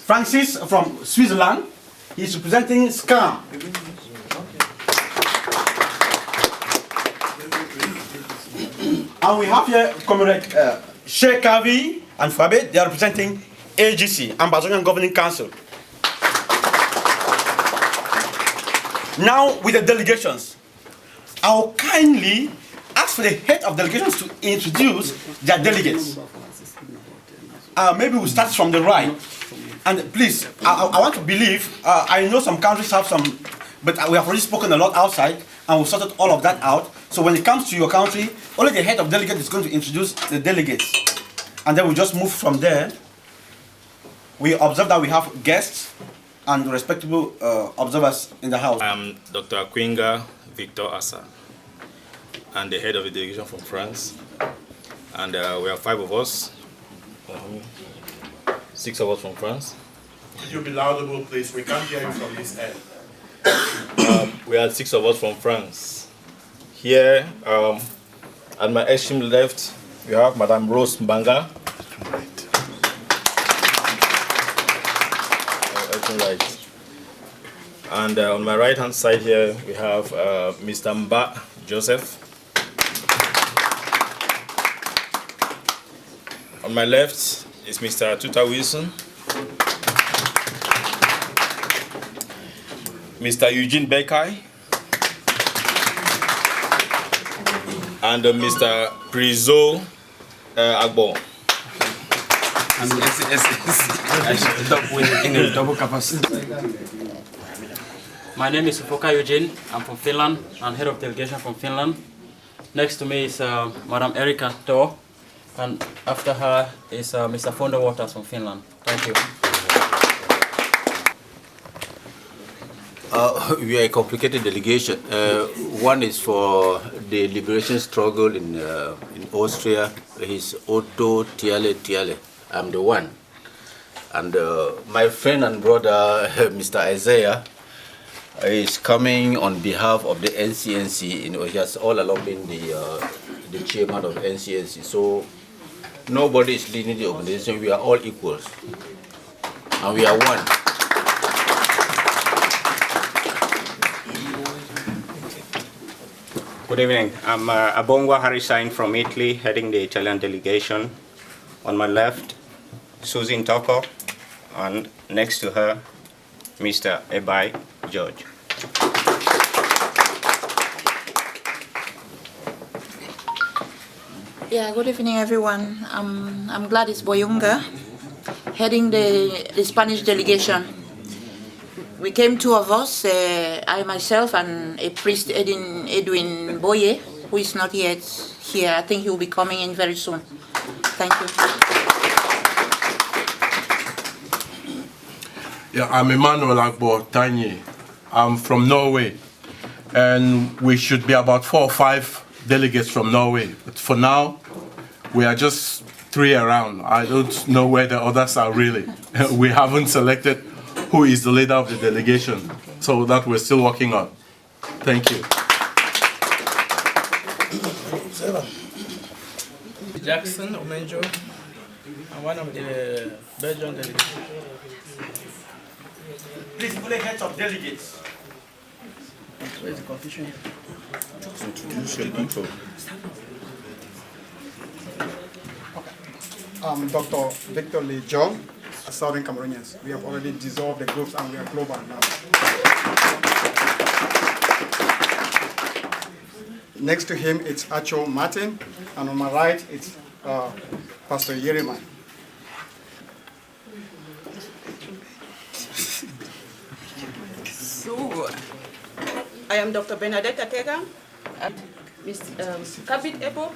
Francis from Switzerland. He's representing SCAM. And we have here Comrade Chairperson and Vrije. They are representing AGC, AMBAZONIA Governing Council. Now with the delegations, I'll kindly ask for the head of delegations to introduce their delegates. Maybe we'll start from the right. And please, I want to believe, I know some countries have some, but we have already spoken a lot outside, and we've sorted all of that out. So when it comes to your country, only the head of delegate is going to introduce the delegates. And then we just move from there. We observe that we have guests and respectable observers in the house. I'm Dr. Akwinga Victor Assa. I'm the head of the delegation from France. And we are 5 of us. 6 of us from France. Could you be louder, please? We can't hear you from this end. We are 6 of us from France. Here, at my extreme left, we have Madame Rose Mbanga. Right. And on my right hand side here, we have Mr. Mba Joseph. On my left is Mr. Tuta Wilson. Mr. Eugene Bekai. And Mr. Prizo Agbo. And I should stop with in a double capacity. My name is Foka Eugene. I'm from Finland. I'm head of delegation from Finland. Next to me is Madam Erika To, and after her is Mr. Fonda Waters from Finland. Thank you. We are a complicated delegation. One is for the liberation struggle in Austria. He's Otto Tiale. I'm the one. And my friend and brother, Mr. Isaiah, is coming on behalf of the NCNC. He has all along been the chairman of NCNC. So nobody is leading the organization. We are all equals. And we are one. Good evening. I'm Abongwa Harisain from Italy, heading the Italian delegation. On my left, Susan Toko, and next to her, Mr. Ebai George. Yeah, good evening, everyone. I'm Gladys Boyunga, heading the Spanish delegation. We came 2 of us, I myself and a priest, Edwin Boye, who is not yet here. I think he will be coming in very soon. Thank you. Yeah, I'm Emmanuel Agbo Tanye. I'm from Norway, and we should be about 4 or 5 delegates from Norway. But for now, we are just 3 around. I don't know where the others are really. We haven't selected who is the leader of the delegation, so that we're still working on. Thank you. Jackson Omenjo. I'm one of the Belgian delegates. Please put the heads of delegates. Where is the confusion? Introduce your people. I'm Dr. Victor Lee Jong, Southern Cameroonians. We have already dissolved the groups and we are global now. Next to him, it's Acho Martin, and on my right, it's Pastor Yeriman. So, I am Dr. Bernadette Tega, and Mr. Kabit Ebo,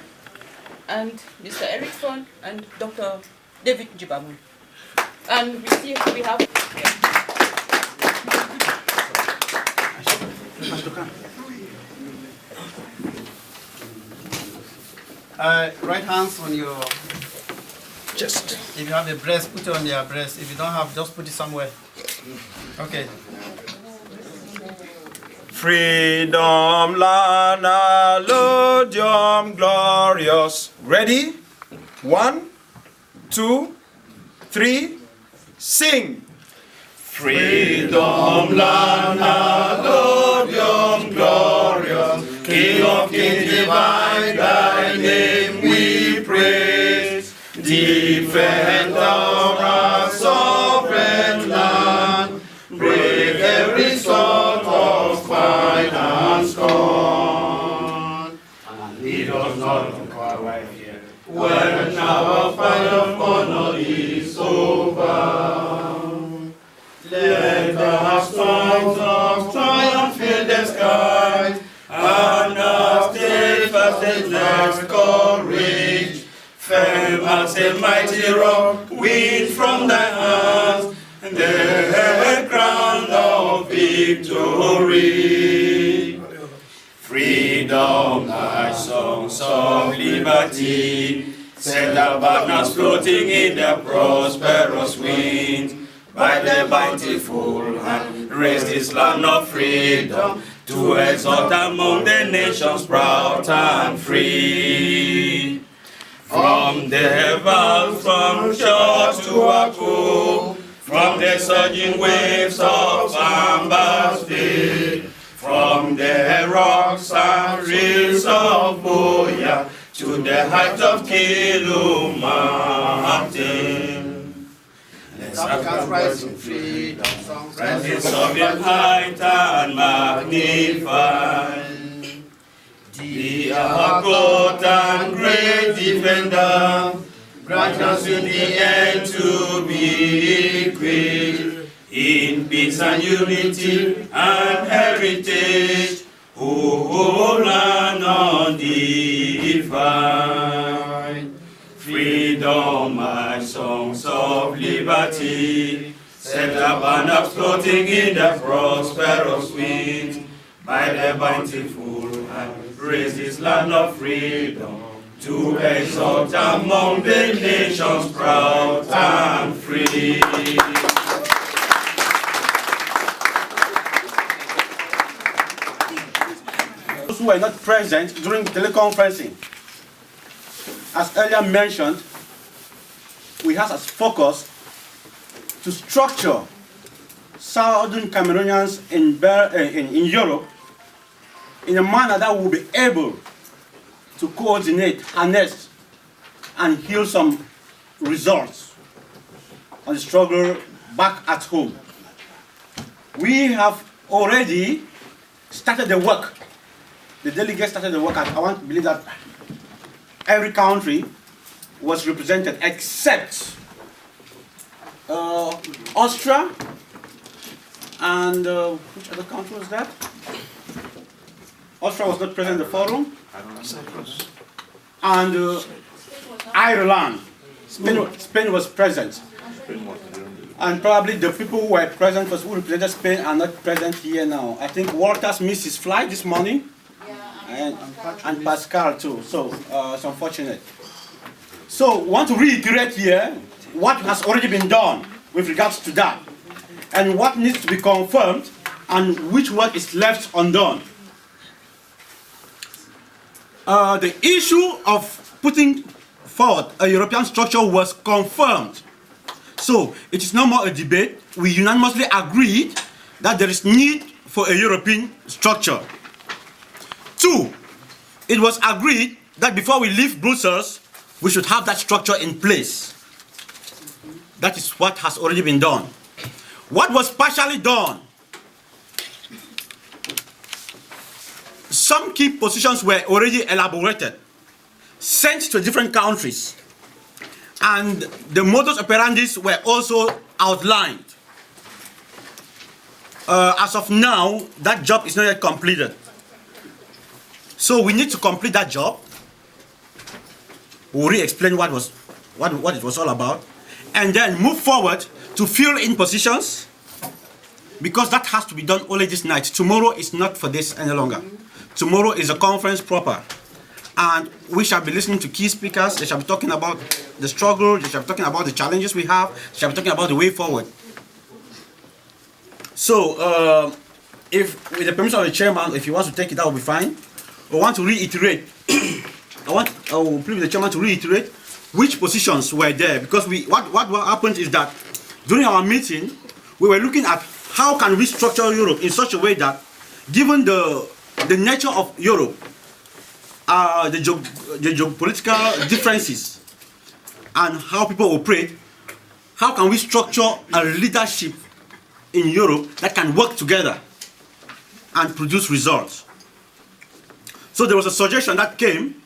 and Mr. Eric Fon, and Dr. David Jibamu. And we have... Right hands on your chest. If you have a breast, put it on your breast. If you don't have, just put it somewhere. Okay. Freedom, lana, lodium, glorious. Ready? 1, 2, 3, sing. Freedom, land, hallelujah, glorious, King of kings divine, thy name we praise. Defend our sovereign land, break every sort of spite and scorn, and lead us not to our fear, when our fight of honor is over. Let the songs of triumph fill the sky, and our steadfastness courage, firm as a mighty rock, win from thy hands the crown of victory. Freedom, thy songs of liberty, set our banners floating in the prosperous wind. By the bountiful hand, raise this land of freedom, to exalt among the nations proud and free. From the valleys, from shores to our coast, from the surging waves of AMBA's day, from the rocks and rills of Boya, to the height of Kilo Mountain. Africans rise in freedom, rising sovereign height and magnify. The our God and great defender, grant us in the end to be great, in peace and unity and heritage, whole and undivided. Freedom, my songs of liberty, set a banner floating in the prosperous wind. By the bountiful hand, raise this land of freedom, to exalt among the nations proud and free. Those who were not present during teleconferencing, as earlier mentioned, we have as focus to structure Southern Cameroonians in Europe in a manner that will be able to coordinate, harness, and yield some results on the struggle back at home. We have already started the work. The delegates started the work. I want to believe that every country was represented except Austria and which other country was that? Austria was not present in the forum. Cyprus. And Ireland. Spain was present. And probably the people who were present, who represented Spain, are not present here now. I think Walters missed his flight this morning. And Pascal too, so it's unfortunate. So I want to reiterate here what has already been done with regards to that, and what needs to be confirmed, and which work is left undone. The issue of putting forward a European structure was confirmed. So it is no more a debate. We unanimously agreed that there is need for a European structure. 2, it was agreed that before we leave Brussels, we should have that structure in place. That is what has already been done. What was partially done? Some key positions were already elaborated, sent to different countries, and the modus operandi were also outlined. As of now, that job is not yet completed. So we need to complete that job. We'll re-explain what it was all about, and then move forward to fill in positions, because that has to be done only this night. Tomorrow is not for this any longer. Tomorrow is a conference proper, and we shall be listening to key speakers. They shall be talking about the struggle, they shall be talking about the challenges we have, they shall be talking about the way forward. So, if with the permission of the chairman, if he wants to take it, that will be fine. I want to reiterate. I will plead with the chairman to reiterate which positions were there, because what happened is that during our meeting, we were looking at how can we structure Europe in such a way that, given the nature of Europe, the geopolitical differences, and how people operate, how can we structure a leadership in Europe that can work together and produce results? So there was a suggestion that came,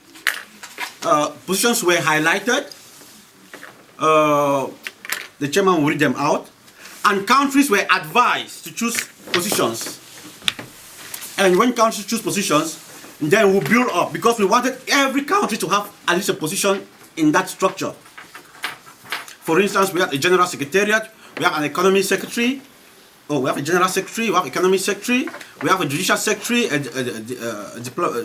positions were highlighted, the chairman will read them out, and countries were advised to choose positions. And when countries choose positions, then we'll build up, because we wanted every country to have at least a position in that structure. For instance, we have a general secretariat, we have an economy secretary, we have a general secretary, we have economy secretary, we have a judicial secretary,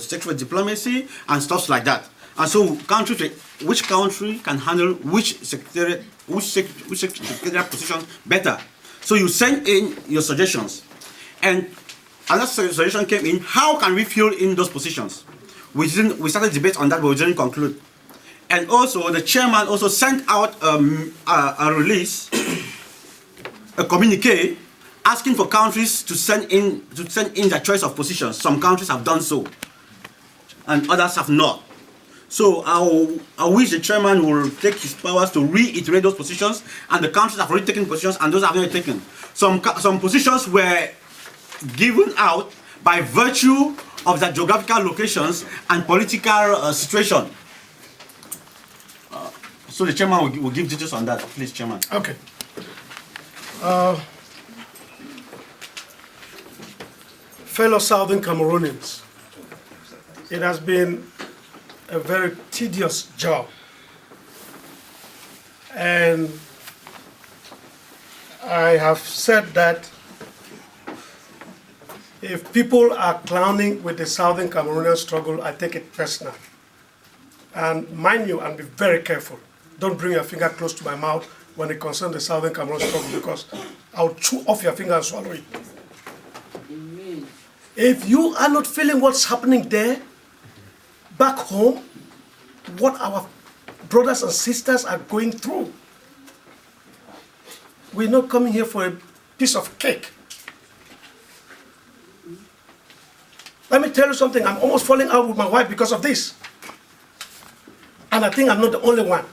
secretary of diplomacy, and stuff like that. And so countries, which country can handle which secretariat, which secretariat position better. So you send in your suggestions. And another suggestion came in, how can we fill in those positions? We started debate on that, but we didn't conclude. And also, the chairman also sent out a release, a communique, asking for countries to send in their choice of positions. Some countries have done so, and others have not. So I wish the chairman will take his powers to reiterate those positions, and the countries have already taken positions, and those have not taken. Some positions were given out by virtue of their geographical locations and political situation. So the chairman will give details on that, please, chairman. Okay. Fellow Southern Cameroonians, it has been a very tedious job. And I have said that if people are clowning with the Southern Cameroonian struggle, I take it personal. And mind you, and be very careful. Don't bring your finger close to my mouth when it concerns the Southern Cameroonian struggle, because I'll chew off your finger and swallow it. If you are not feeling what's happening there, back home, what our brothers and sisters are going through, we're not coming here for a piece of cake. Let me tell you something, I'm almost falling out with my wife because of this. And I think I'm not the only one.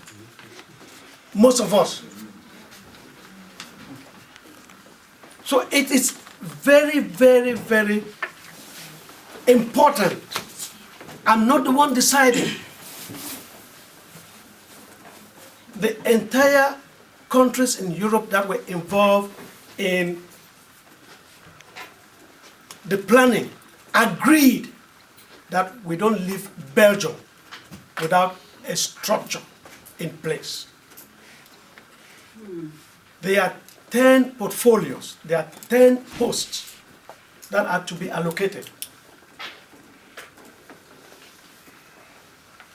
Most of us. So it is very, very, very important. I'm not the one deciding. The entire countries in Europe that were involved in the planning agreed that we don't leave Belgium without a structure in place. There are 10 portfolios, there are 10 posts that are to be allocated.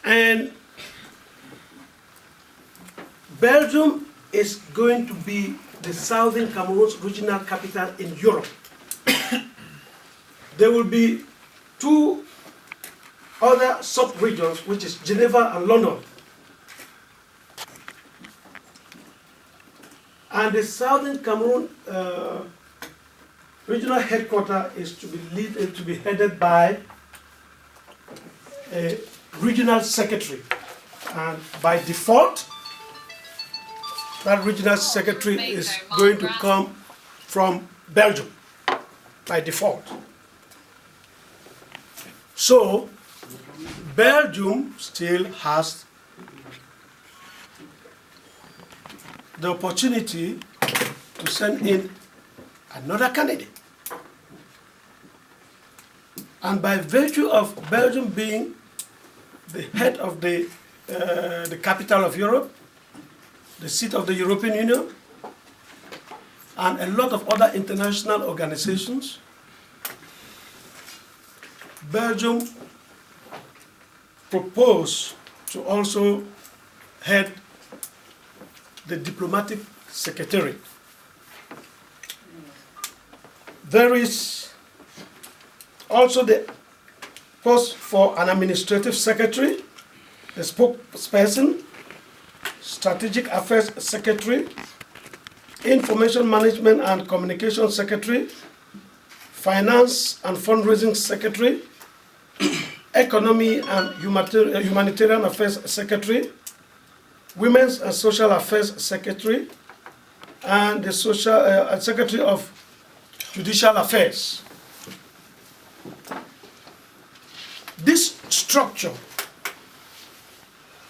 And Belgium is going to be the Southern Cameroon's regional capital in Europe. There will be 2 other sub-regions, which is Geneva and London. And the Southern Cameroon regional headquarters is to be headed by a regional secretary. And by default, that regional secretary is going to come from Belgium, by default. So, Belgium still has the opportunity to send in another candidate. And by virtue of Belgium being the head of the capital of Europe, the seat of the European Union, and a lot of other international organizations, Belgium proposed to also head the diplomatic secretariat. There is also the post for an administrative secretary, the spokesperson, strategic affairs secretary, Information Management and Communication Secretary, Finance and Fundraising Secretary, Economy and Humanitarian Affairs Secretary, Women's and Social Affairs Secretary, and the Secretary of Judicial Affairs. This structure,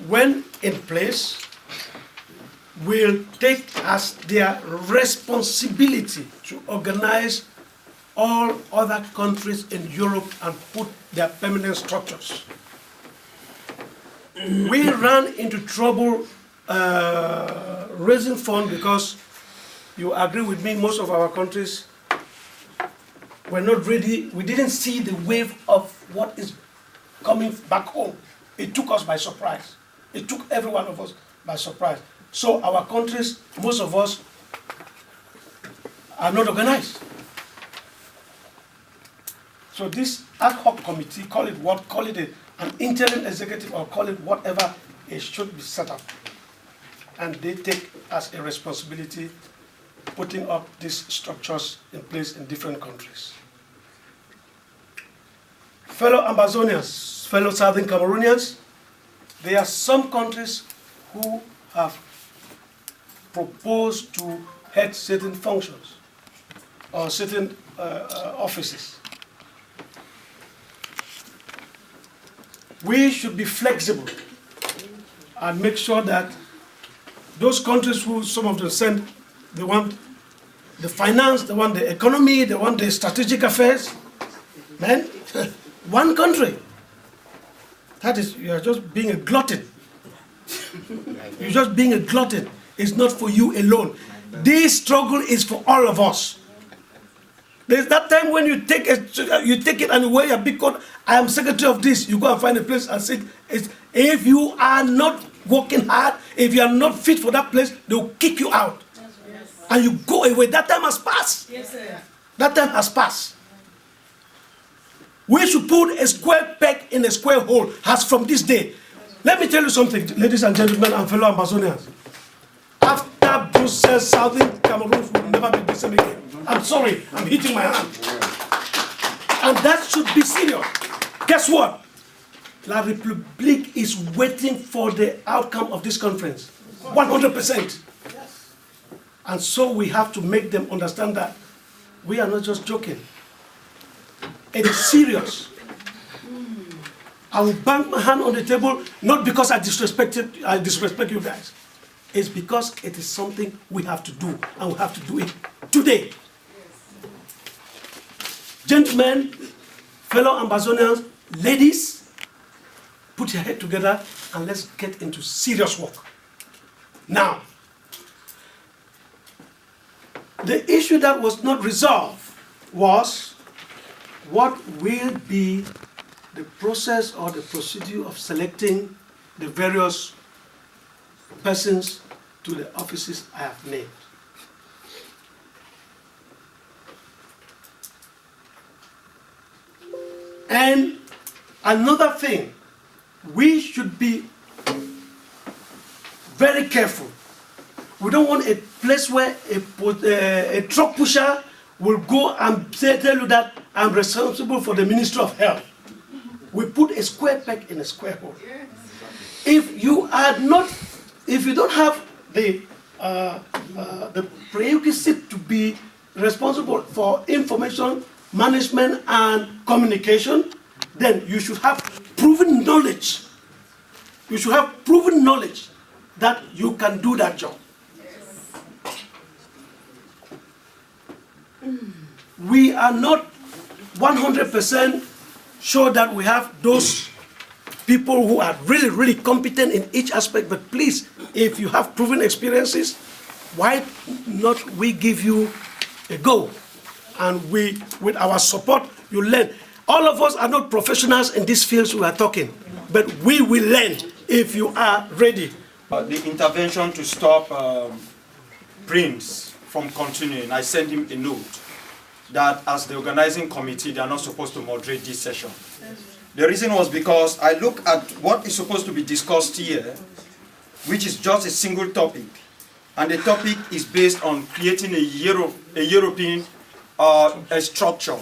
when in place, will take as their responsibility to organize all other countries in Europe and put their permanent structures. We ran into trouble raising funds because you agree with me, most of our countries were not ready. We didn't see the wave of what is coming back home. It took us by surprise. It took every one of us by surprise. So our countries, most of us, are not organized. So this ad hoc committee, call it what, call it an interim executive, or call it whatever, it should be set up. And they take as a responsibility putting up these structures in place in different countries. Fellow Ambazonians, fellow Southern Cameroonians, there are some countries who have proposed to head certain functions or certain offices. We should be flexible and make sure that those countries who some of them send, they want the finance, they want the economy, they want the strategic affairs. Man, one country. That is, you are just being a glutton. You're just being a glutton. It's not for you alone. This struggle is for all of us. There's that time when you take it and you wear a big coat. I am secretary of this. You go and find a place and sit. If you are not working hard, if you are not fit for that place, they will kick you out. Yes. And you go away. That time has passed. Yes, sir. That time has passed. We should put a square peg in a square hole as from this day. Let me tell you something, ladies and gentlemen and fellow Ambazonians. After Brussels, Southern Cameroons will never be the same again. I'm sorry, I'm hitting my hand. And that should be serious. Guess what? La République is waiting for the outcome of this conference. 100%. And so we have to make them understand that we are not just joking. It is serious. I will bang my hand on the table, not because I disrespect you guys. It's because it is something we have to do, and we have to do it today. Gentlemen, fellow Ambazonians, ladies, put your head together and let's get into serious work. Now, the issue that was not resolved was what will be the process or the procedure of selecting the various persons to the offices I have named. And another thing, we should be very careful. We don't want a place where a truck pusher will go and tell you that I'm responsible for the Ministry of Health. We put a square peg in a square hole. If you don't have the prerequisite to be responsible for information management and communication, then you should have proven knowledge. You should have proven knowledge that you can do that job. We are not 100% sure that we have those people who are really, really competent in each aspect, but please, if you have proven experiences, why not we give you a go? And we, with our support, you learn. All of us are not professionals in these fields we are talking, but we will learn if you are ready. The intervention to stop Prince from continuing, I sent him a note that as the organizing committee, they are not supposed to moderate this session. The reason was because I look at what is supposed to be discussed here, which is just a single topic, and the topic is based on creating a European structure.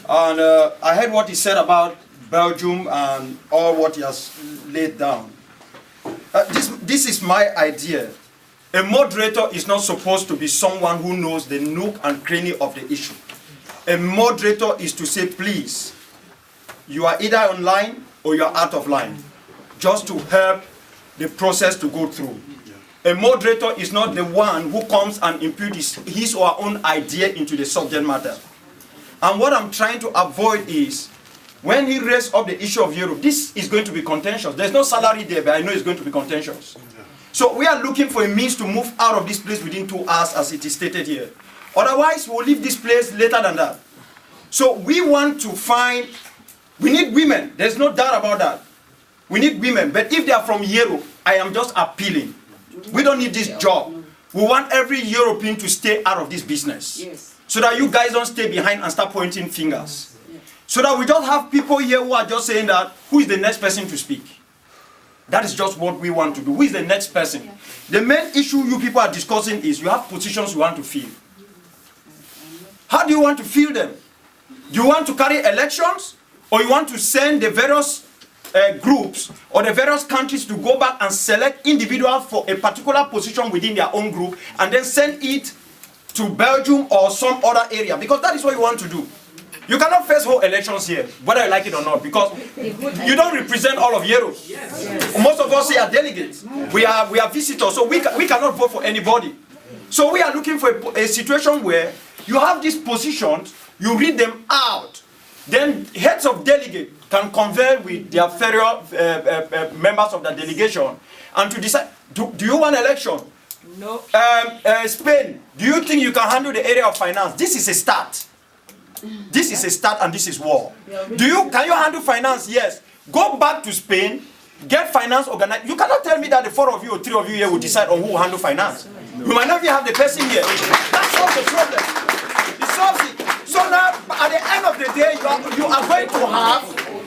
And I heard what he said about Belgium and all what he has laid down. This is my idea. A moderator is not supposed to be someone who knows the nook and cranny of the issue. A moderator is to say, please, you are either online or you are out of line, just to help the process to go through. A moderator is not the one who comes and imputes his or her own idea into the subject matter. And what I'm trying to avoid is, when he raised up the issue of Europe, this is going to be contentious. There's no salary there, but I know it's going to be contentious. So we are looking for a means to move out of this place within 2 hours, as it is stated here. Otherwise, we'll leave this place later than that. So we want to find, we need women. There's no doubt about that. We need women. But if they are from Europe, I am just appealing. We don't need this job. We want every European to stay out of this business. Yes. So that you guys don't stay behind and start pointing fingers. Yes. So that we don't have people here who are just saying that, who is the next person to speak? That is just what we want to do. Who is the next person? Yeah. The main issue you people are discussing is you have positions you want to fill. How do you want to fill them? Do you want to carry elections? Or you want to send the various groups or the various countries to go back and select individuals for a particular position within their own group and then send it to Belgium or some other area? Because that is what you want to do. You cannot face whole elections here, whether you like it or not, because you don't represent all of Europe. Most of us here are delegates. We are visitors, so we cannot vote for anybody. So we are looking for a situation where you have these positions, you read them out, then heads of delegate can convey with their fellow members of the delegation and to decide, do you want election? No. Spain, do you think you can handle the area of finance? This is a start. This is a start and this is war. Can you handle finance? Yes. Go back to Spain, get finance organized. You cannot tell me that the 4 of you or 3 of you here will decide on who will handle finance. You might not even have the person here. That solves the problem. It solves it. So now, at the end of the day, you are going to have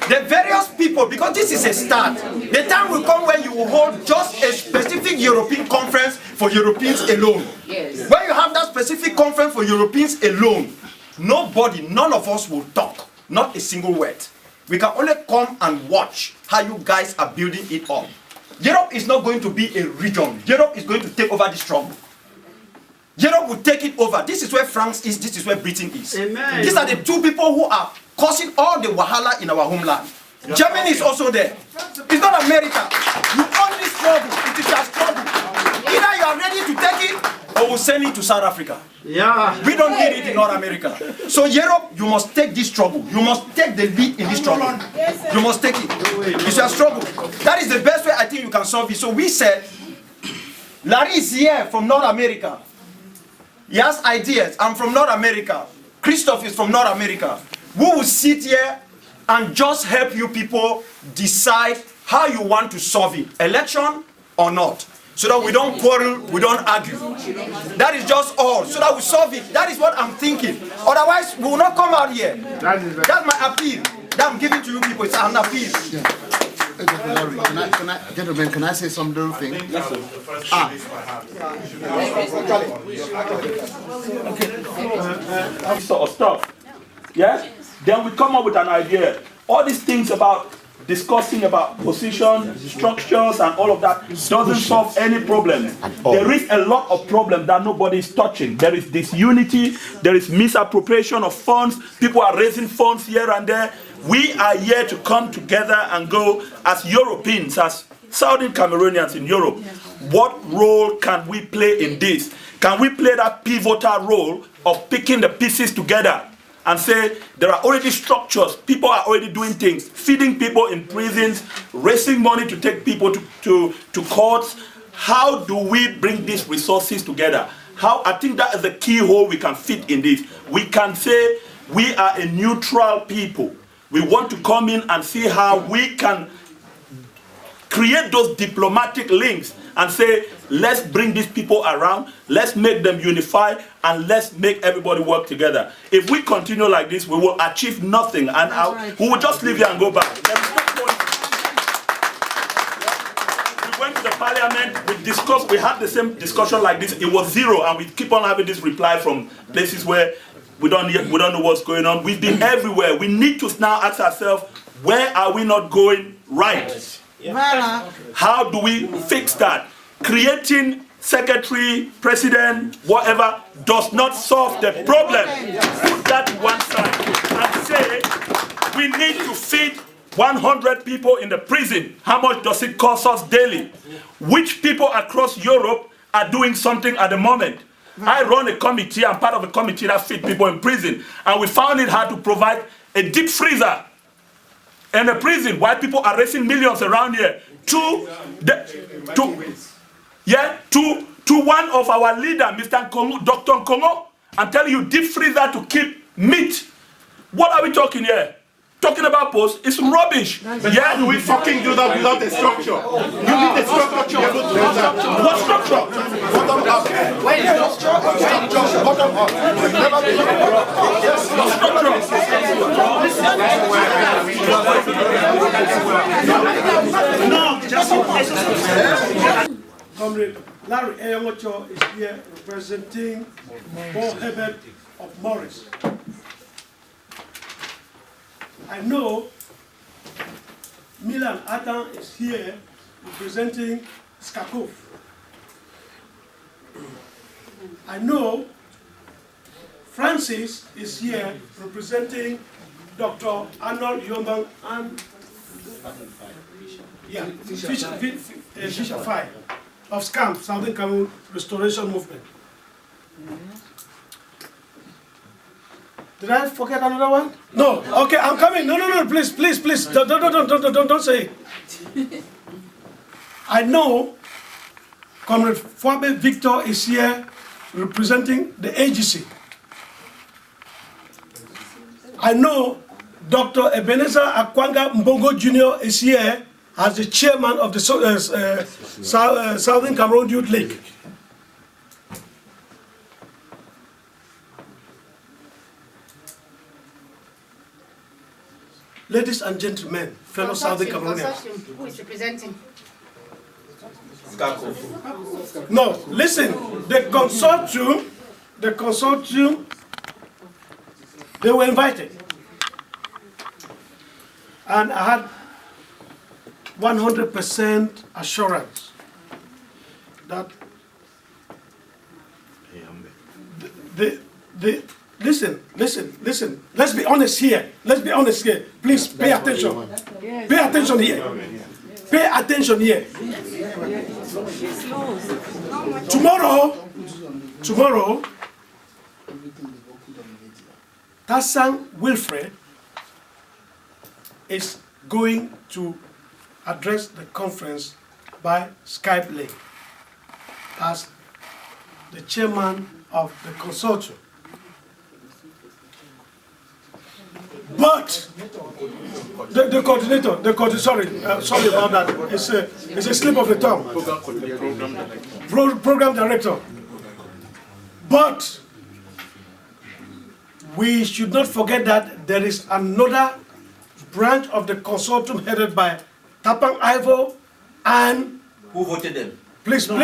the various people, because this is a start. The time will come when you will hold just a specific European conference for Europeans alone. Yes. When you have that specific conference for Europeans alone, none of us will talk, not a single word. We can only come and watch how you guys are building it up. Europe is not going to be a region. Europe is going to take over this struggle. Europe will take it over. This is where France is, this is where Britain is. Amen. These are the 2 people who are causing all the wahala in our homeland. Yes. Germany is also there. It's not America. You only struggle. It is your struggle. Either you are ready to take it, or we'll send it to South Africa. Yeah. We don't need it in North America. So Europe, you must take this struggle. You must take the lead in this struggle. You must take it. It's your struggle. That is the best way I think you can solve it. So we said, Larry is here from North America. He has ideas. I'm from North America. Christoph is from North America. We will sit here and just help you people decide how you want to solve it. Election or not. So that we don't quarrel, we don't argue. That is just all. So that we solve it. That is what I'm thinking. Otherwise, we will not come out here. That's my appeal. That I'm giving to you people. It's an appeal. Gentlemen, can I say some little thing? Yes, sir. Sort of stuff. Yes? Then we come up with an idea. All these things about discussing about position, structures, and all of that doesn't solve any problem. There is a lot of problems that nobody is touching. There is disunity, there is misappropriation of funds, people are raising funds here and there. We are here to come together and go as Europeans, as Southern Cameroonians in Europe. What role can we play in this? Can we play that pivotal role of picking the pieces together and say there are already structures, people are already doing things, feeding people in prisons, raising money to take people to courts? How do we bring these resources together? I think that is the key hole we can fit in this. We can say we are a neutral people. We want to come in and see how we can create those diplomatic links and say, let's bring these people around, let's make them unify, and let's make everybody work together. If we continue like this, we will achieve nothing, and we will just leave here and go back. We went to the parliament parliament, we had the same discussion like this. It was zero, and we keep on having this reply from places where we don't know what's going on. We've been everywhere. We need to now ask ourselves, where are we not going right? How do we fix that? Creating secretary, president, whatever, does not solve the problem. Put that to one side and say, we need to feed 100 people in the prison. How much does it cost us daily? Which people across Europe are doing something at the moment? I run a committee, I'm part of a committee that feeds people in prison, and we found it hard to provide a deep freezer in a prison while people are raising millions around here. To one of our leader, Mr. Nkongo, Dr. Nkongo, I'm telling you, deep freezer to keep meat. What are we talking here? Talking about posts, it's rubbish. How do we fucking do that without a structure? You need a structure to be able to do that. What structure? Bottom up. Wait, structure. Bottom up. Comrade Larry Eyomocho is here representing Paul Herbert of Morris. I know Milan Adam is here representing Skakov. I know Francis is here representing Dr. Arnold Yombang and Fisher Fire of SCAM, Southern Cameroon Restoration Movement. Did I forget another one? No. Okay, I'm coming. No. Please. Don't say it. I know Comrade Fwabe Victor is here representing the agency. I know Dr. Ebenezer Akwanga Mbongo Jr. is here as the chairman of the Southern Cameroon Youth League. Ladies and gentlemen, fellow Southern Cameroonians. Who is representing? No, listen, the consortium, they were invited. And I had 100% assurance that listen, let's be honest here. Please pay attention. Pay attention here. Pay attention here. Tomorrow, Tassan Wilfred is going to address the conference by Skype link as the chairman of the consortium. But the coordinator, sorry about that. It's a slip of the tongue. Program director. But we should not forget that there is another branch of the consortium headed by Tapang Ivo and who voted them? Please. Can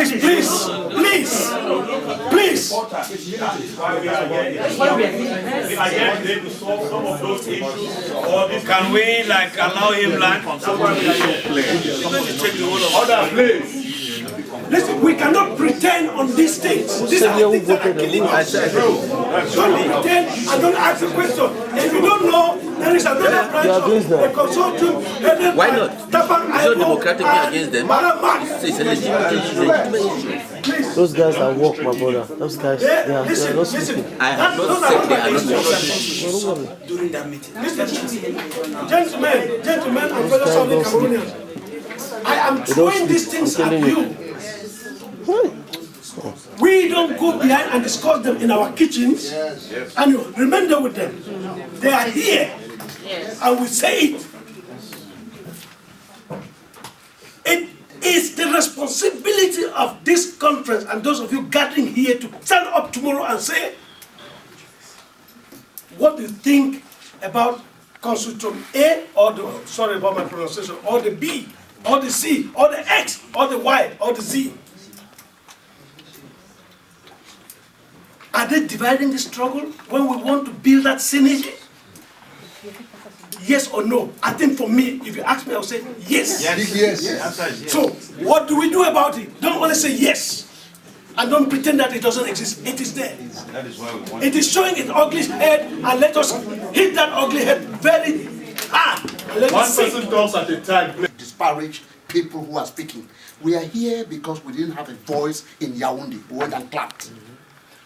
we, like, allow him land? Please. Listen, we cannot pretend on these things. These are things that are killing us. Don't pretend and don't ask a question. If you don't know, there is another branch of the consortium. Why not? It's not democratic against them. It's a legitimate issue. Those guys are woke, my brother. Those guys, they are not sleeping. I have not said they are not sleeping. During that meeting. Listen, gentlemen and fellow Southern Cameroonians, I am throwing these things at you. We don't go behind and discuss them in our kitchens and you remember with them. They are here and we say it. It is the responsibility of this conference and those of you gathering here to stand up tomorrow and say what do you think about Consortium A or sorry about my pronunciation, or the B. or the C, or the X, or the Y, or the Z? Are they dividing the struggle when we want to build that synergy? Yes or no? I think for me, if you ask me, I'll say yes. Yes. So, what do we do about it? Don't only say yes. And don't pretend that it doesn't exist. It is there. That is why we want It is showing its ugly head, and let us hit that ugly head very hard. And let One us see. person talks at a time. Disparage people who are speaking. We are here because we didn't have a voice in Yaoundé. We went and clapped.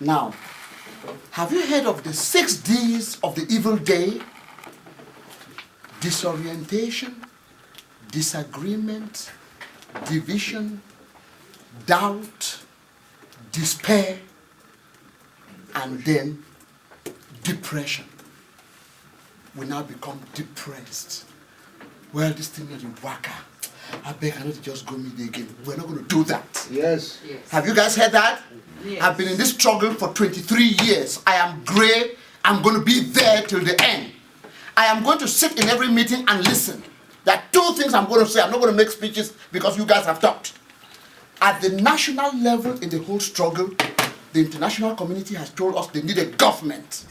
Now, have you heard of the 6 Ds of the evil day? Disorientation, disagreement, division, doubt, despair, and then depression. We now become depressed. Well, this thing is in waka. I beg, I not just go meet again. We're not going to do that. Yes. Have you guys heard that? Yes. I've been in this struggle for 23 years. I am grey. I'm going to be there till the end. I am going to sit in every meeting and listen. There are 2 things I'm going to say. I'm not going to make speeches because you guys have talked. At the national level in the whole struggle, the international community has told us they need a government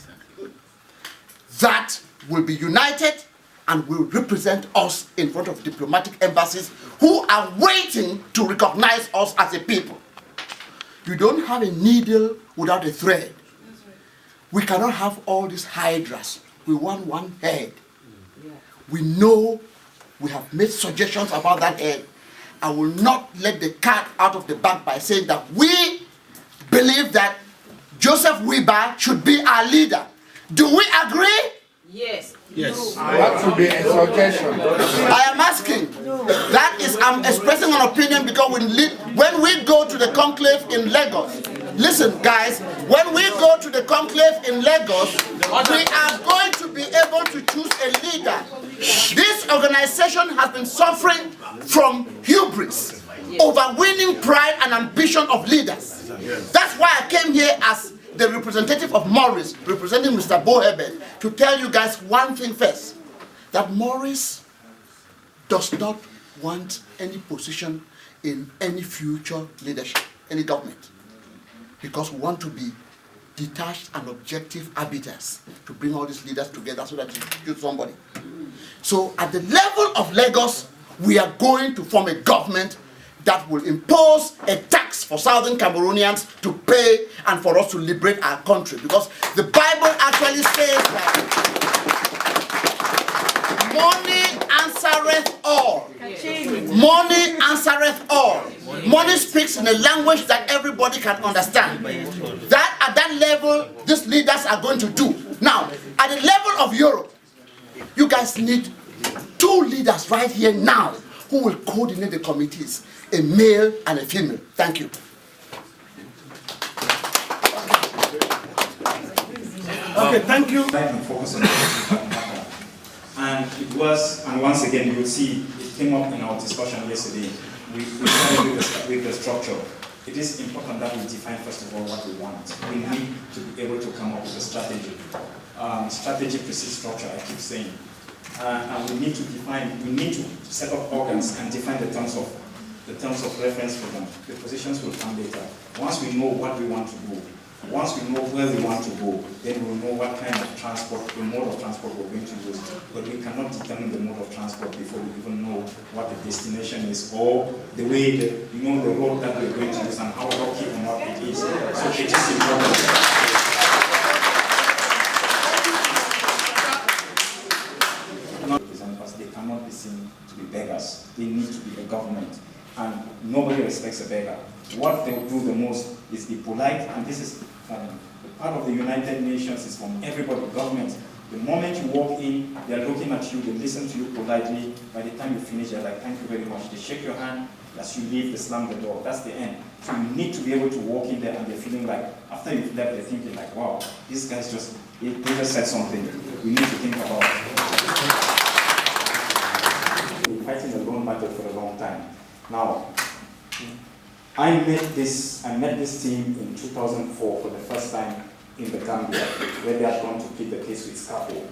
that will be united and will represent us in front of diplomatic embassies who are waiting to recognize us as a people. You don't have a needle without a thread. We cannot have all these hydras. We want one head. We know we have made suggestions about that head. I will not let the cat out of the bag by saying that we believe that Joseph Weber should be our leader. Do we agree? Yes. Yes. That would be a suggestion. I am asking. That is, I'm expressing an opinion because when we go to the conclave in Lagos, listen guys, when we go to the conclave in Lagos, we are going to be able to choose a leader. This organization has been suffering from hubris, overweening pride and ambition of leaders. That's why I came here as the representative of Morris, representing Mr. Bohebed, to tell you guys one thing first, that Morris does not want any position in any future leadership, any government, because we want to be detached and objective arbiters to bring all these leaders together so that you choose somebody. So at the level of Lagos, we are going to form a government that will impose a tax for Southern Cameroonians to pay and for us to liberate our country. Because the Bible actually says that money answereth all. Money answereth all. Money speaks in a language that everybody can understand. That at that level, these leaders are going to do. Now, at the level of Europe, you guys need 2 leaders right here now who will coordinate the committees, a male and a female. Thank you. Okay, thank you. And it was, and once again, you will see, it came up in our discussion yesterday. We started with the structure. It is important that we define, first of all, what we want. We need to be able to come up with a strategy. Strategy precedes structure, I keep saying. And we need to define, we need to set up organs and define the terms of reference for them. The positions will come later. Once we know what we want to do, once we know where we want to go, then we will know what kind of transport, the mode of transport we're going to use. But we cannot determine the mode of transport before we even know what the destination is or the way, the road that we're going to use and how rocky or not it is. So it is important. They cannot be seen to be beggars. They need to be a government. And nobody respects a beggar. What they will do the most is be polite, and this is the part of the United Nations is from everybody, government. The moment you walk in, they're looking at you, they listen to you politely. By the time you finish, they're like, thank you very much. They shake your hand, as you leave, they slam the door. That's the end. So you need to be able to walk in there and they're feeling like, after you've left, they're thinking like, wow, these guys they just said something. We need to think about it. We've been fighting the loan market for a long time. Now, I met this team in 2004 for the first time in the Gambia, where they had gone to plead the case with Scapo.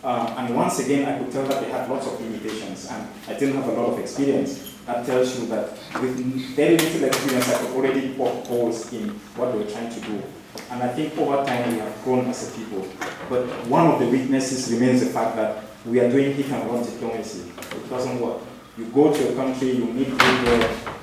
And once again, I could tell that they had lots of limitations, and I didn't have a lot of experience. that tells you that with very little experience, I could already poke holes in what we're trying to do. And I think over time we have grown as a people. But one of the weaknesses remains the fact that we are doing hit and run diplomacy. It doesn't work. You go to a country, you meet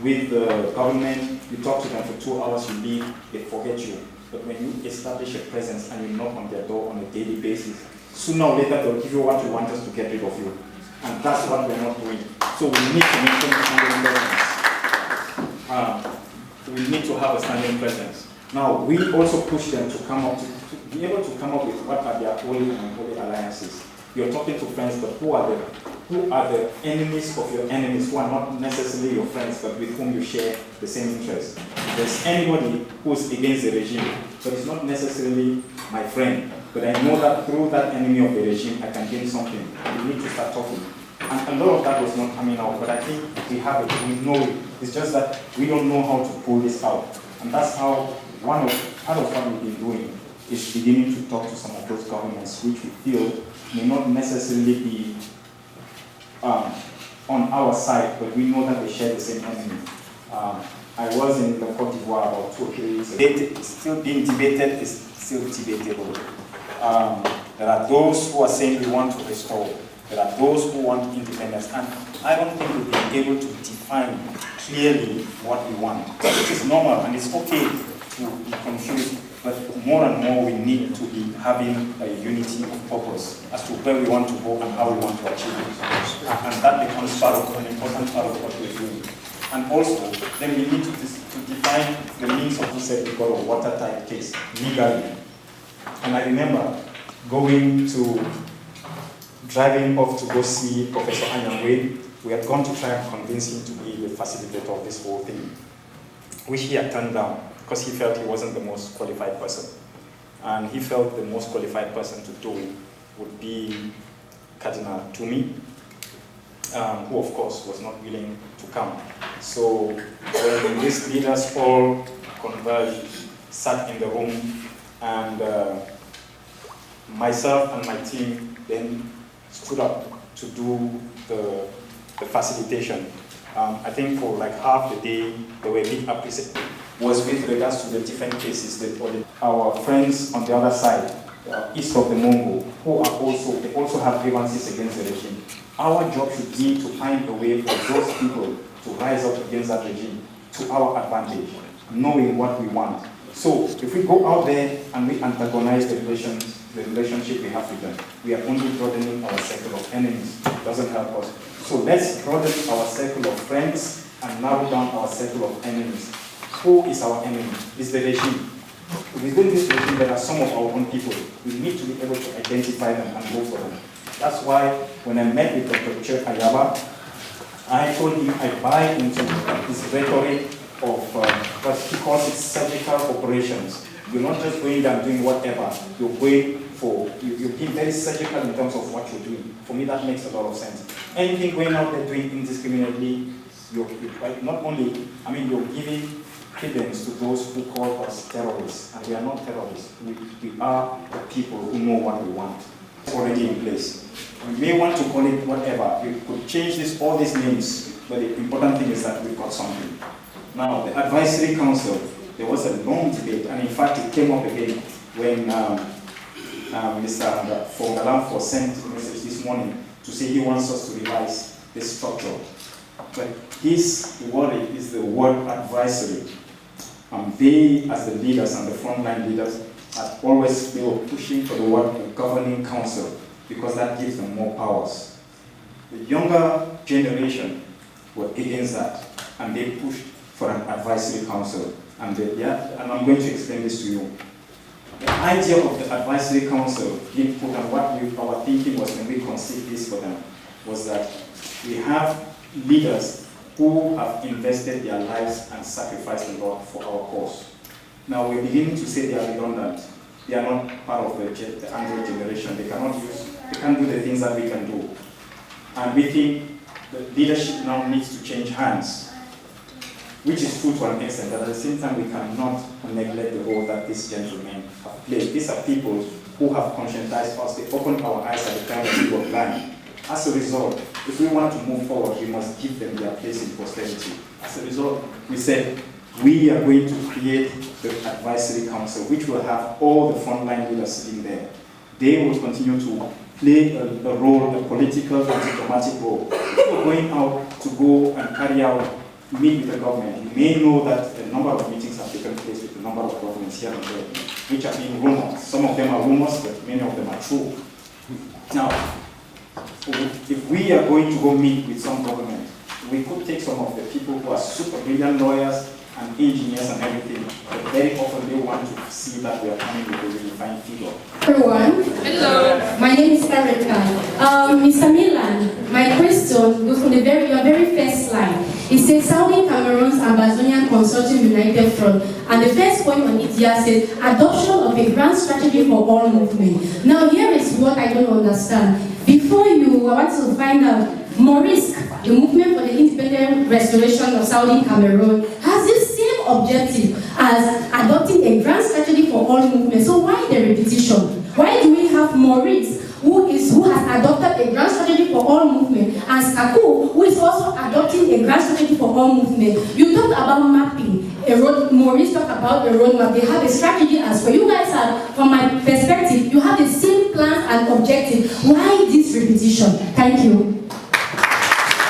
with the government, you talk to them for 2 hours, you leave, they forget you. But when you establish a presence and you knock on their door on a daily basis, sooner or later they'll give you what you want us to get rid of you. And that's what we're not doing. So we need to maintain a standing presence. We need to have a standing presence. Now, we also push them to come up, to be able to come up with what are their holy and unholy alliances. You're talking to friends, but who are the enemies of your enemies, who are not necessarily your friends, but with whom you share the same interests? There's anybody who's against the regime, but it's not necessarily my friend. But I know that through that enemy of the regime, I can gain something. We need to start talking. And a lot of that was not coming out, but I think we have it, we know it. It's just that we don't know how to pull this out. And that's how part of what we've been doing is beginning to talk to some of those governments which we feel may not necessarily be on our side, but we know that they share the same enemy. I was in the Côte d'Ivoire about 2 or 3 years ago. It's still being debated, it's still debatable. There are those who are saying we want to restore. There are those who want independence. And I don't think we've been able to define clearly what we want. It is normal and it's okay to be confused, but more and more we need to be having a unity of purpose as to where we want to go and how we want to achieve it. And that becomes an important part of what we're doing. And also, then we need to define the means of who said we got a watertight case legally. And I remember driving off to go see Professor Anyangwe. We had gone to try and convince him to be the facilitator of this whole thing, which he had turned down because he felt he wasn't the most qualified person. And he felt the most qualified person to do it would be Cardinal Tumi, who of course was not willing to come. So when these leaders all converged, sat in the room, and myself and my team then stood up to do the facilitation. I think for like half the day, they were big appreciated. Was with regards to the different cases that our friends on the other side, east of the Mongo, they also have grievances against the regime. Our job should be to find a way for those people to rise up against that regime to our advantage, knowing what we want. So if we go out there and we antagonize the relationship we have with them, we are only broadening our circle of enemies. It doesn't help us. So let's broaden our circle of friends and narrow down our circle of enemies. Who is our enemy? It's the regime. Within this regime, there are some of our own people. We need to be able to identify them and go for them. That's why when I met with Dr. Chairperson, I told him I buy into his rhetoric of what he calls it surgical operations. You're not just going there and doing whatever. You're going for, you're being very surgical in terms of what you're doing. For me, that makes a lot of sense. Anything going out there doing indiscriminately, you're not only, you're giving credence to those who call us terrorists, and we are not terrorists. We are the people who know what we want. It's already in place. We may want to call it whatever. We could change all these names, but the important thing is that we've got something. Now, the advisory council, there was a long debate, and in fact, it came up again when Mr. Fongalamfo sent a message this morning to say he wants us to revise this structure. But his worry is the word advisory. They, as the leaders and the frontline leaders, are always pushing for the word governing council because that gives them more powers. The younger generation were against that, and they pushed for an advisory council. And I'm going to explain this to you. The idea of the advisory council being put, and what our thinking was when we conceived this for them, was that we have leaders who have invested their lives and sacrificed a lot for our cause. Now we're beginning to say they are redundant. They are not part of the Android generation. They can't do the things that we can do. And we think the leadership now needs to change hands, which is true to an extent, but at the same time we cannot neglect the role that these gentlemen have played. These are people who have conscientized us. They opened our eyes at the time when we were blind. As a result, if we want to move forward, we must give them their place in posterity. As a result, we said we are going to create the advisory council, which will have all the frontline leaders sitting there. They will continue to play a role, a political and diplomatic role. If we're going out to go and carry out, meet with the government, you may know that a number of meetings have taken place with a number of governments here and there, which are being rumors. Some of them are rumors, but many of them are true. Now, if we are going to go meet with some government, we could take some of the people who are super brilliant lawyers and engineers and everything, but very often they want to see that we are coming with a really fine figure. Everyone. Hello. My name is Erica. Mr. Milan, my question goes from your very first slide. It says Southern Cameroons AMBAZONIA Consortium United Front, and the first point on it here says adoption of a grand strategy for all movement. Now here is what I don't understand. Before you want to find out, Maurice, the movement for the independent restoration of Southern Cameroon, has the same objective as adopting a grand strategy for all movements. So why the repetition? Why do we have Maurice, who has adopted a grand strategy for all movement, and Skaku, who is also adopting a grand strategy for all movement? You talked about mapping. Maurice talked about a roadmap. They have a strategy as well. You guys are, from my perspective, you have the same plans and objective. Why this repetition? Thank you.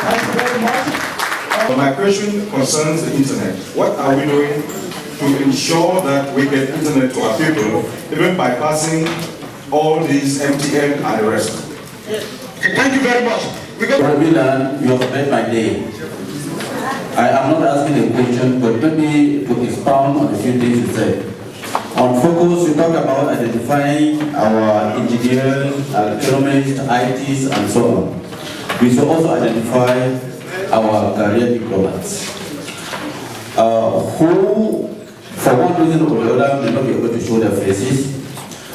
Thank you very much. My question concerns the internet. What are we doing to ensure that we get internet to our people, even bypassing all these MTN and the rest? Okay, thank you very much. Milan, you have made my day. I am not asking a question, but maybe to expound on a few things you said. On focus, you talk about identifying our engineers, our economists, ITs, and so on. We should also identify our career diplomats, who, for one reason or the other, may not be able to show their faces.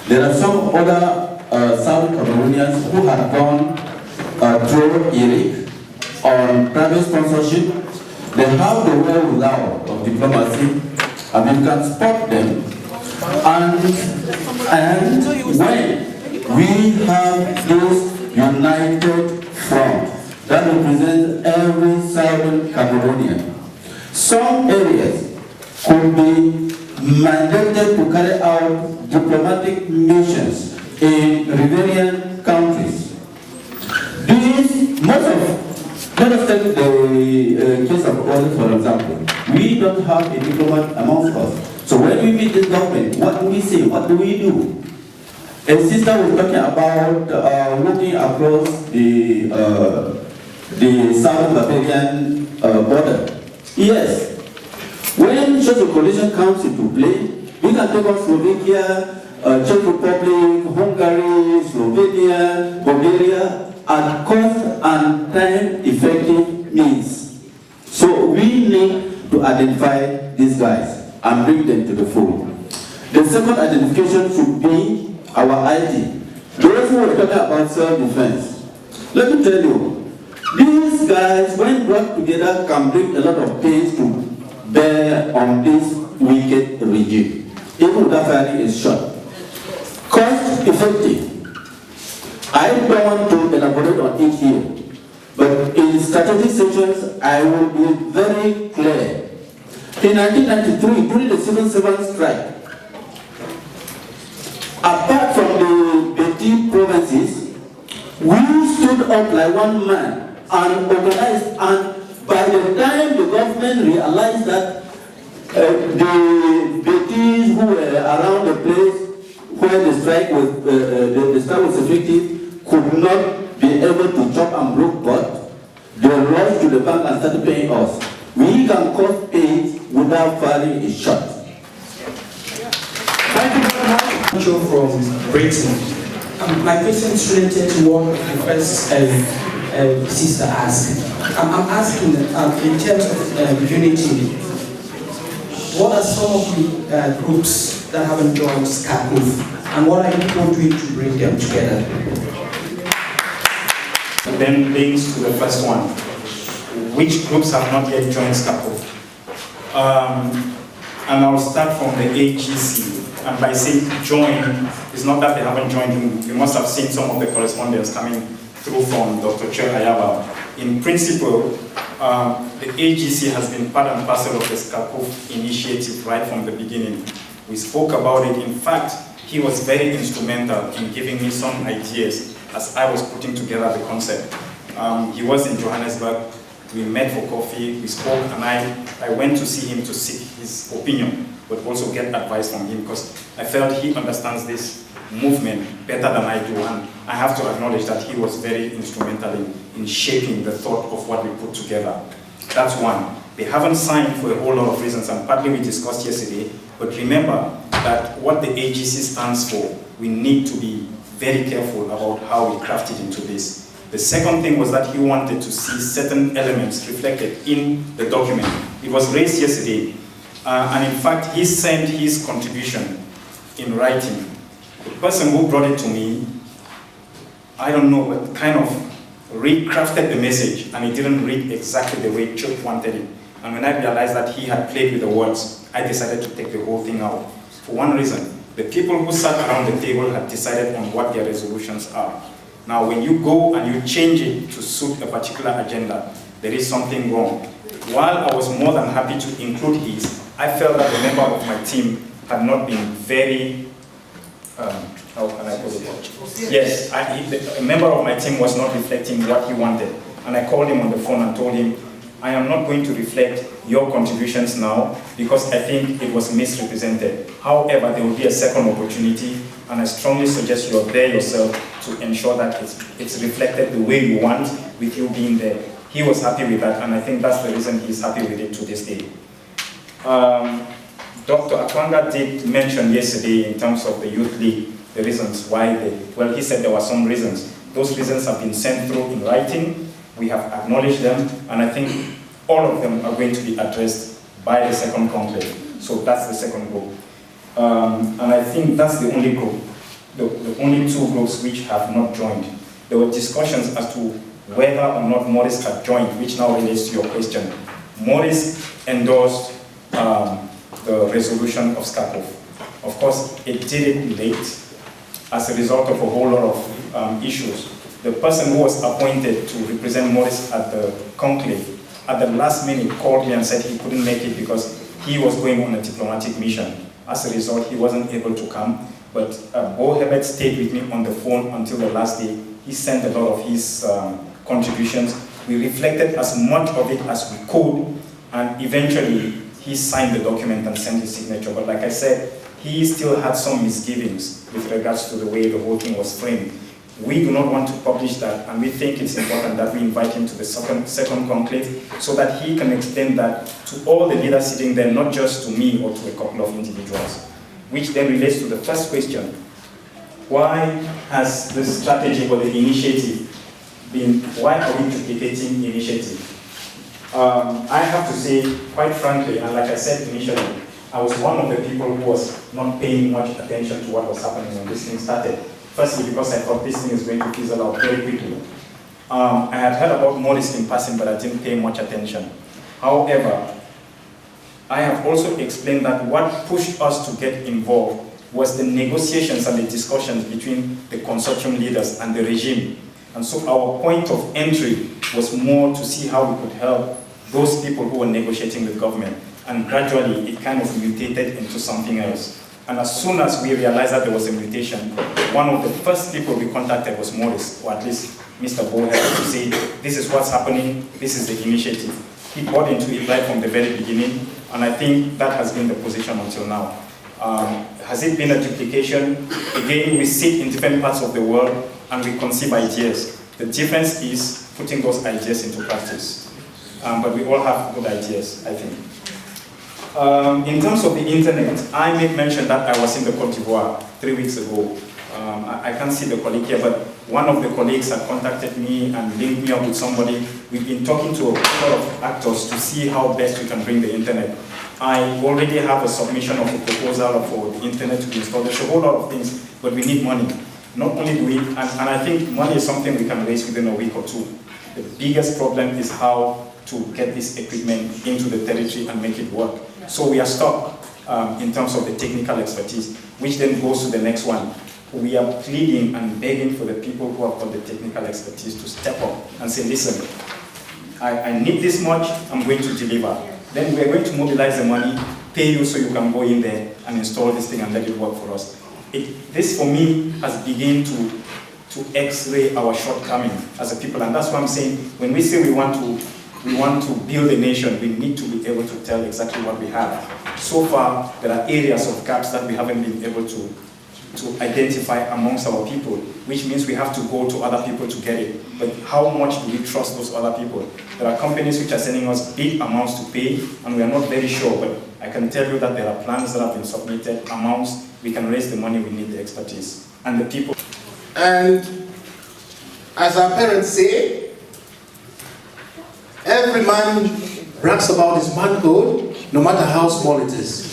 There are some other South Cameroonians who have gone through ERIC on private sponsorship. They have the wherewithal of diplomacy, and we can spot them. And when we have this united front that represents every Southern Cameroonian, some areas could be mandated to carry out diplomatic missions in riverian countries. Let us take the case of Brussels, for example. We don't have a diplomat amongst us. So when we meet this government, what do we say? What do we do? A sister was talking about looking across the Southern Barbarian border. Yes. When such a coalition comes into play, we can take on Slovakia, Czech Republic, Hungary, Slovenia, Bulgaria, at cost and time-effective means. So we need to identify these guys and bring them to the fold. The second identification should be our IT. Those who are talking about self-defense. Let me tell you, these guys, when brought together, can bring a lot of pains to bear on this wicked regime. Even without firing a shot. Cost-effective. I don't want to elaborate on it here, but in strategic sessions, I will be very clear. In 1993, during the civil servant strike, apart from the petty provinces, we stood up like one man and organized, and by the time the government realized that the Betis who were around the place where the strike was effective could not be able to chop and block pot, they rushed to the bank and started paying us. We can cause pains without firing a shot. Thank you very much. From Britain. My question is related to what the first sister asked. I'm asking in terms of unity, what are some of the groups that haven't joined SCAPUF, and what are you doing to bring them together? Then links to the first one. Which groups have not yet joined SCAPUF? And I'll start from the AGC. And by saying join, it's not that they haven't joined. You must have seen some of the correspondence coming through from Dr. Chair AYAMBA. In principle, the AGC has been part and parcel of the SCACOF initiative right from the beginning. We spoke about it. In fact, he was very instrumental in giving me some ideas as I was putting together the concept. He was in Johannesburg. We met for coffee, we spoke, and I went to see him to seek his opinion, but also get advice from him, because I felt he understands this movement better than I do, and I have to acknowledge that he was very instrumental in shaping the thought of what we put together. That's one. They haven't signed for a whole lot of reasons, and partly we discussed yesterday, but remember that what the AGC stands for, we need to be very careful about how we craft it into this. The second thing was that he wanted to see certain elements reflected in the document. It was raised yesterday, and in fact, he sent his contribution in writing. The person who brought it to me, I don't know, but kind of recrafted the message, and it didn't read exactly the way Chuck wanted it. And when I realized that he had played with the words, I decided to take the whole thing out. For one reason, the people who sat around the table had decided on what their resolutions are. Now, when you go and you change it to suit a particular agenda, there is something wrong. While I was more than happy to include his, I felt that the member of my team had not been very, how can I put it? Yes, a member of my team was not reflecting what he wanted. And I called him on the phone and told him, I am not going to reflect your contributions now because I think it was misrepresented. However, there will be a second opportunity, and I strongly suggest you are there yourself to ensure that it's reflected the way you want with you being there. He was happy with that, and I think that's the reason he's happy with it to this day. Dr. ATANGA did mention yesterday in terms of the Youth League, the reasons why well, he said there were some reasons. Those reasons have been sent through in writing. We have acknowledged them, and I think all of them are going to be addressed by the second conclave. So that's the second group. And I think that's the only group, the only two groups which have not joined. There were discussions as to whether or not Maurice had joined, which now relates to your question. Maurice endorsed the resolution of SCACOF. Of course, it did it late as a result of a whole lot of issues. The person who was appointed to represent Maurice at the conclave, at the last minute called me and said he couldn't make it because he was going on a diplomatic mission. As a result, he wasn't able to come, but Bo Herbert stayed with me on the phone until the last day. He sent a lot of his contributions. We reflected as much of it as we could, and eventually he signed the document and sent his signature. But like I said, he still had some misgivings with regards to the way the whole thing was framed. We do not want to publish that, and we think it's important that we invite him to the second conclave so that he can extend that to all the leaders sitting there, not just to me or to a couple of individuals. Which then relates to the first question. Why has the strategy or the initiative been, why are we duplicating initiative? I have to say, quite frankly, and like I said initially, I was one of the people who was not paying much attention to what was happening when this thing started. Firstly, because I thought this thing is going to fizzle out very quickly. I had heard about Maurice in passing, but I didn't pay much attention. However, I have also explained that what pushed us to get involved was the negotiations and the discussions between the consortium leaders and the regime. And so our point of entry was more to see how we could help those people who were negotiating with government. And gradually, it kind of mutated into something else. And as soon as we realized that there was a mutation, one of the first people we contacted was Maurice, or at least Mr. Boulevard, to say, this is what's happening, this is the initiative. He bought into it right from the very beginning, and I think that has been the position until now. Has it been a duplication? Again, we sit in different parts of the world, and we conceive ideas. The difference is putting those ideas into practice. But we all have good ideas, I think. In terms of the internet, I made mention that I was in the Côte d'Ivoire 3 weeks ago. I can't see the colleague here, but one of the colleagues had contacted me and linked me up with somebody. We've been talking to a lot of actors to see how best we can bring the internet. I already have a submission of a proposal for the internet to be installed. There's a whole lot of things, but we need money. Not only do we, and I think money is something we can raise within a week or two. The biggest problem is how to get this equipment into the territory and make it work. So we are stuck in terms of the technical expertise, which then goes to the next one. we are pleading and begging for the people who have got the technical expertise to step up and say, listen, I need this much, I'm going to deliver. Then we're going to mobilize the money, pay you so you can go in there and install this thing and let it work for us. This for me has begun to x-ray our shortcoming as a people, and that's what I'm saying. When we say we want to build a nation, we need to be able to tell exactly what we have. So far, there are areas of gaps that we haven't been able to identify amongst our people, which means we have to go to other people to get it. But how much do we trust those other people? There are companies which are sending us big amounts to pay, and we are not very sure, but I can tell you that there are plans that have been submitted, amounts, we can raise the money, we need the expertise, and the people. And as our parents say, every man brags about his manhood, no matter how small it is.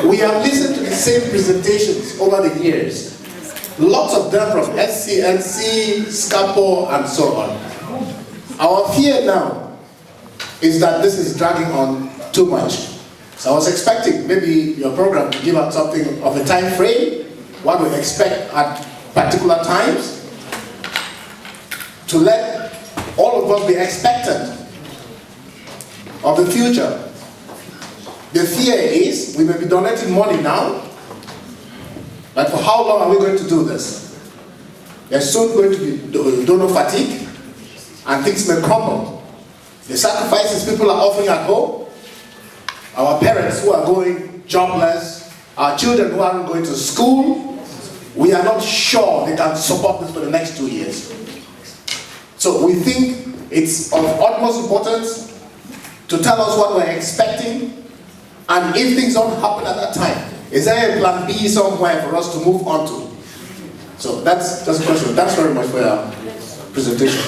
We have listened to the same presentations over the years. Lots of them from SCNC, SCAPO, and so on. Our fear now is that this is dragging on too much. So I was expecting maybe your program to give out something of a time frame, what we expect at particular times, to let all of us be expectant of the future. The fear is we may be donating money now, but for how long are we going to do this? There's soon going to be donor fatigue, and things may crumble. The sacrifices people are offering at home, our parents who are going jobless, our children who aren't going to school, we are not sure they can support this for the next 2 years. So we think it's of utmost importance to tell us what we're expecting, and if things don't happen at that time, is there a plan B somewhere for us to move on to? So that's just a question. Thanks very much for your presentation.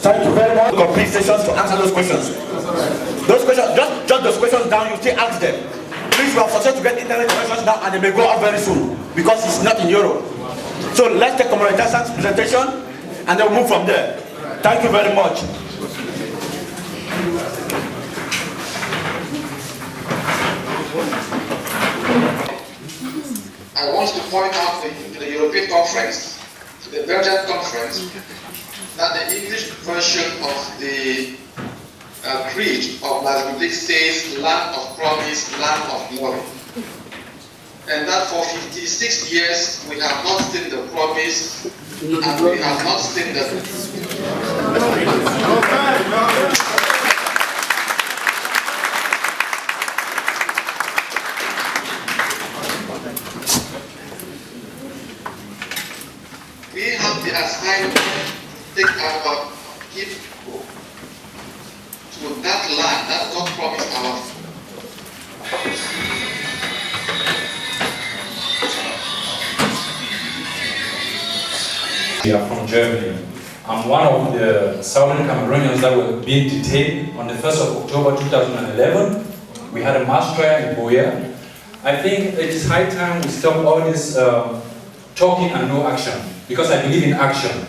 Thank you very much. Complete sessions to answer those questions. Those questions, just jot those questions down, you still ask them. Please, we have success to get internet connections now, and they may go out very soon because it's not in Europe. So let's take Comrade Jason's presentation and then we'll move from there. Thank you very much. I want to point out to the European conference, to the Belgian conference, that the English version of the Creed of La République says land of promise, land of glory. And that for 56 years we have not seen the promise and we have not seen the... We have the assignment to take our people to that land that God promised our. We are from Germany. I'm one of the Southern Cameroonians that were being detained on the 1st of October 2011. We had a mass trial in Boya. I think it is high time we stop all this talking and no action, because I believe in action.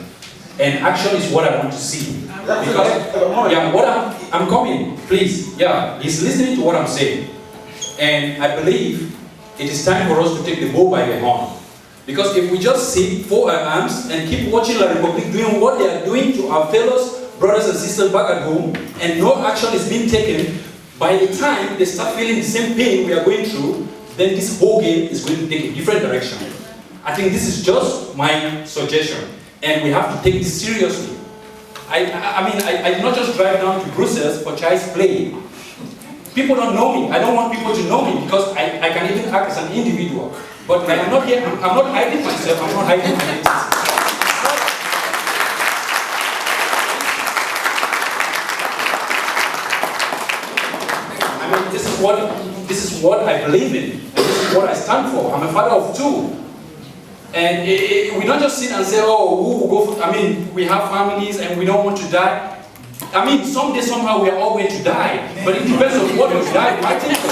And action is what I want to see. Because, yeah, I'm coming, please. Yeah, he's listening to what I'm saying. And I believe it is time for us to take the bull by the horn. Because if we just sit, fold our arms, and keep watching La République doing what they are doing to our fellows, brothers and sisters back at home, and no action is being taken, by the time they start feeling the same pain we are going through, then this whole game is going to take a different direction. I think this is just my suggestion, and we have to take this seriously. I did not just drive down to Brussels for child's play. People don't know me. I don't want people to know me because I can even act as an individual. But I am not here, I'm not hiding myself, I'm not hiding my identity. I mean, this is what I believe in, and this is what I stand for. I'm a father of two. And we don't just sit and say, oh, who will go for, I mean, we have families and we don't want to die. I mean, someday, somehow, we are all going to die. But it depends on what we die fighting for.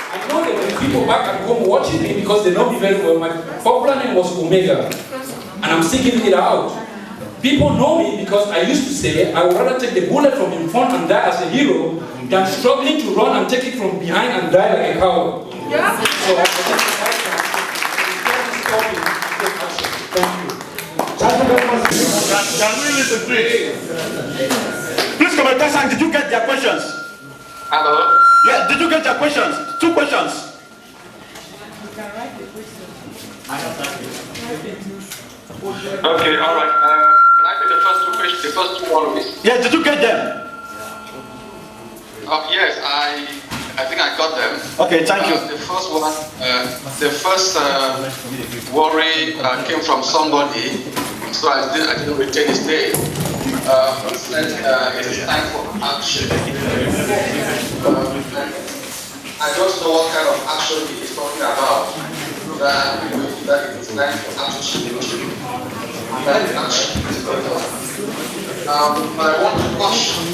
I know there were people back at home watching me because they know me very well. My popular name was Omega. And I'm sticking it out. People know me because I used to say I would rather take the bullet from in front and die as a hero than struggling to run and take it from behind and die like a coward. Yeah. So I think it's right now. Can we listen, please? Please, Comrade, did you get their questions? Hello? Yeah, did you get their questions? 2 questions. Okay, all right. Can I take the first 2 questions? The first 2 always? Yeah, did you get them? Yes, I think I got them. Okay, thank you. The first one, the first worry came from somebody, so I didn't retain his name. He said it is time for action. I don't know what kind of action he is talking about. That it is time for action. That action is going on. I want to caution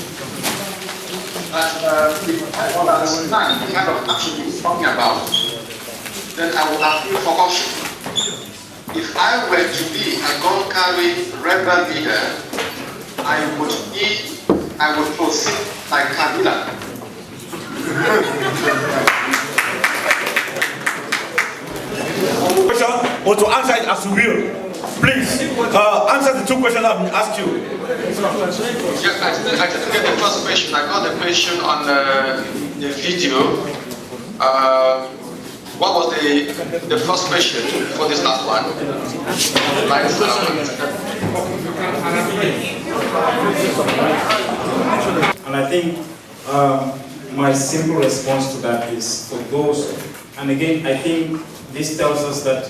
that if I understand the kind of action he is talking about, then I will appeal for caution. If I were to be a gun-carrying rebel leader, I would proceed like Kabila. Question, or to answer it as you will. Please, answer the 2 questions I've asked you. Yes, I didn't get the first question. I got the question on the video. What was the first question for this last one? And I think my simple response to that is for those, and again, I think this tells us that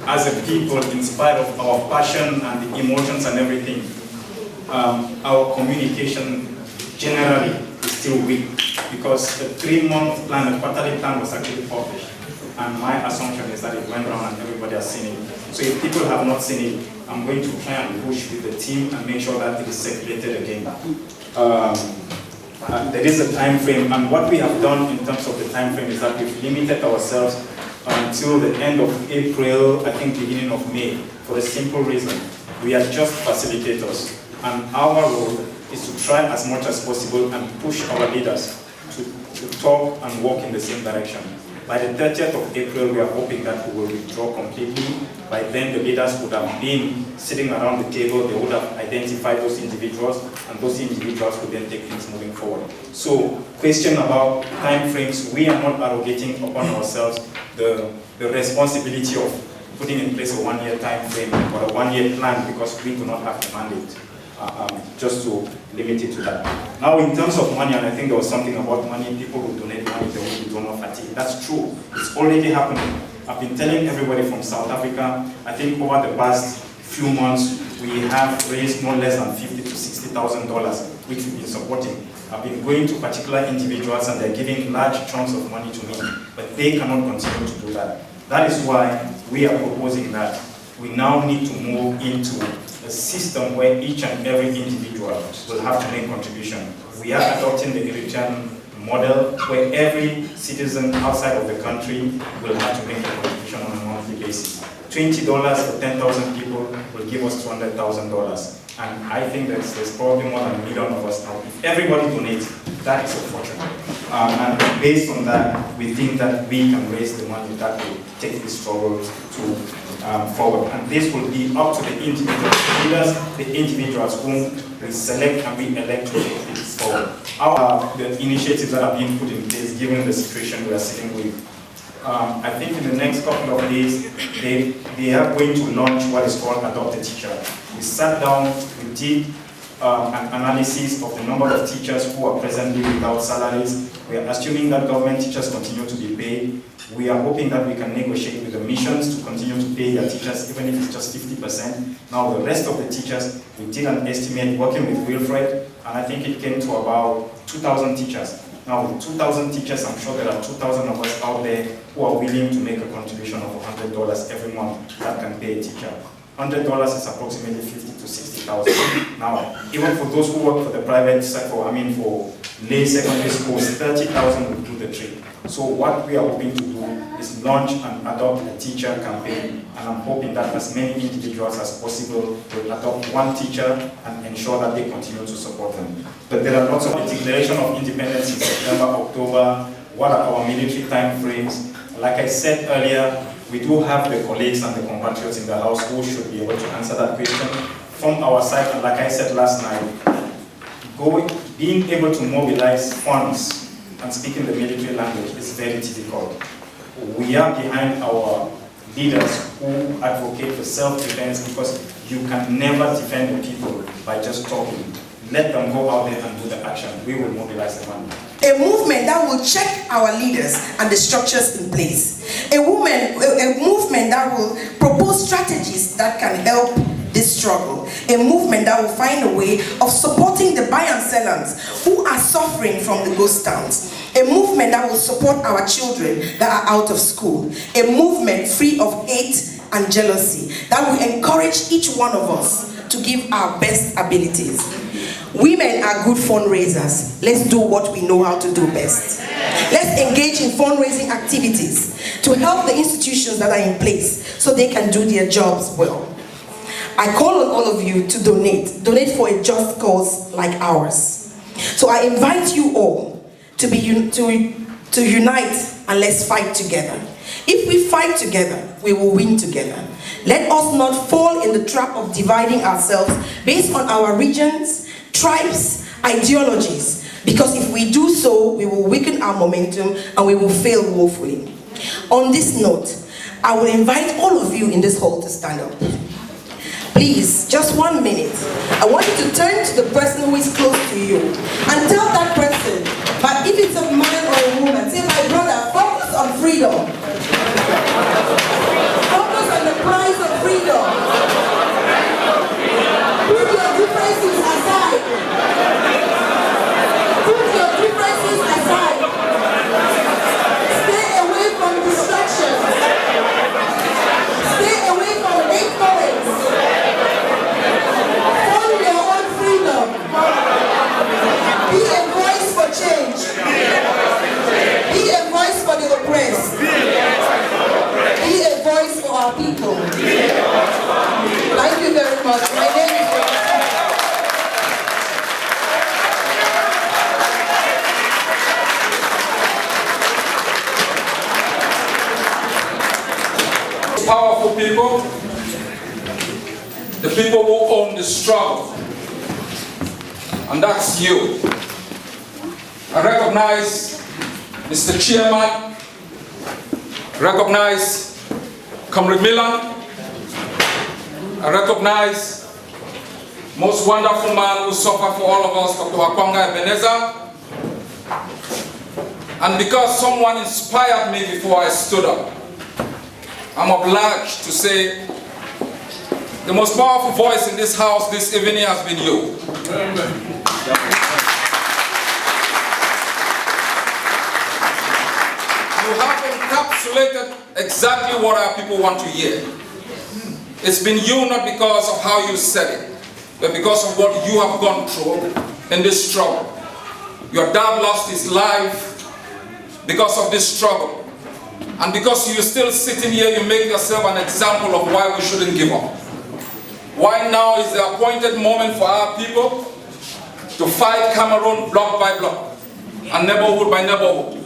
as a people, in spite of our passion and the emotions and everything, our communication generally is still weak, because the 3-month plan, the quarterly plan was actually published. And my assumption is that it went around and everybody has seen it. So if people have not seen it, I'm going to try and push with the team and make sure that it is circulated again. There is a time frame, and what we have done in terms of the time frame is that we've limited ourselves until the end of April, I think beginning of May, for a simple reason. We are just facilitators, and our role is to try as much as possible and push our leaders to talk and walk in the same direction. By the 30th of April, we are hoping that we will withdraw completely. By then, the leaders would have been sitting around the table, they would have identified those individuals, and those individuals would then take things moving forward. So, question about time frames, we are not arrogating upon ourselves the responsibility of putting in place a 1-year time frame or a 1-year plan, because we do not have the mandate. Just to limit it to that. Now, in terms of money, and I think there was something about money, people who donate money, they will be donor fatigue. That's true. It's already happening. I've been telling everybody from South Africa, I think over the past few months, we have raised no less than $50,000 to $60,000, which we've been supporting. I've been going to particular individuals and they're giving large chunks of money to me, but they cannot continue to do that. That is why we are proposing that we now need to move into a system where each and every individual will have to make contribution. We are adopting the Eritrean model where every citizen outside of the country will have to make a contribution on a monthly basis. $20 for 10,000 people will give us $200,000. And I think that there's probably more than 1 million of us now. If everybody donates, that is a fortune. And based on that, we think that we can raise the money that will take this struggle to forward. And this will be up to the individual leaders, the individuals whom we select and we elect to take this forward. The initiatives that are being put in place, given the situation we are sitting with. I think in the next couple of days, they are going to launch what is called Adopt a Teacher. We sat down, we did an analysis of the number of teachers who are presently without salaries. We are assuming that government teachers continue to be paid. We are hoping that we can negotiate with the missions to continue to pay their teachers, even if it's just 50%. Now the rest of the teachers, we did an estimate working with Wilfred, and I think it came to about 2,000 teachers. Now with 2,000 teachers, I'm sure there are 2,000 of us out there who are willing to make a contribution of $100 every month that can pay a teacher. $100 is approximately $50,000 to $60,000. Now, even for those who work for the private sector, for lay secondary schools, $30,000 will do the trick. So what we are hoping to do is launch and adopt a teacher campaign, and I'm hoping that as many individuals as possible will adopt one teacher and ensure that they continue to support them. But there are lots of declaration of independence in September, October. What are our military time frames? Like I said earlier, we do have the colleagues and the compatriots in the House who should be able to answer that question. From our side, and like I said last night, being able to mobilize funds and speaking the military language is very difficult. We are behind our leaders who advocate for self-defense, because you can never defend the people by just talking. Let them go out there and do the action. We will mobilize the money. A movement that will check our leaders and the structures in place. A movement that will propose strategies that can help this struggle. A movement that will find a way of supporting the buy and sellers who are suffering from the ghost towns. A movement that will support our children that are out of school. A movement free of hate and jealousy that will encourage each one of us to give our best abilities. Women are good fundraisers. Let's do what we know how to do best. Let's engage in fundraising activities to help the institutions that are in place so they can do their jobs well. I call on all of you to donate. Donate for a just cause like ours. So I invite you all to unite, and let's fight together. If we fight together, we will win together. Let us not fall in the trap of dividing ourselves based on our regions, tribes, ideologies, because if we do so, we will weaken our momentum and we will fail woefully. On this note, I will invite all of you in this hall to stand up. Please, just 1 minute. I want you to turn to the person who is close to you and tell that person, but if it's a man or a woman, say, my brother, focus on freedom. Focus on the price of freedom. Put your differences aside. Put your differences aside. Stay away from distractions. Stay away from hate comments. Follow your own freedom. Be a voice for change. Be a voice for the oppressed. Be a voice for our people. Thank you very much. My name is powerful people, the people who own the struggle, and that's you. I recognize Mr. Chairman, recognize Comrade Milan, I recognize most wonderful man who suffered for all of us, Dr. Wakwanga Ebenezer, and because someone inspired me before I stood up, I'm obliged to say the most powerful voice in this house this evening has been you. You have encapsulated exactly what our people want to hear. It's been you not because of how you said it, but because of what you have gone through in this struggle. Your dad lost his life because of this struggle. And because you're still sitting here, you make yourself an example of why we shouldn't give up. Why now is the appointed moment for our people to fight Cameroon block by block and neighborhood by neighborhood.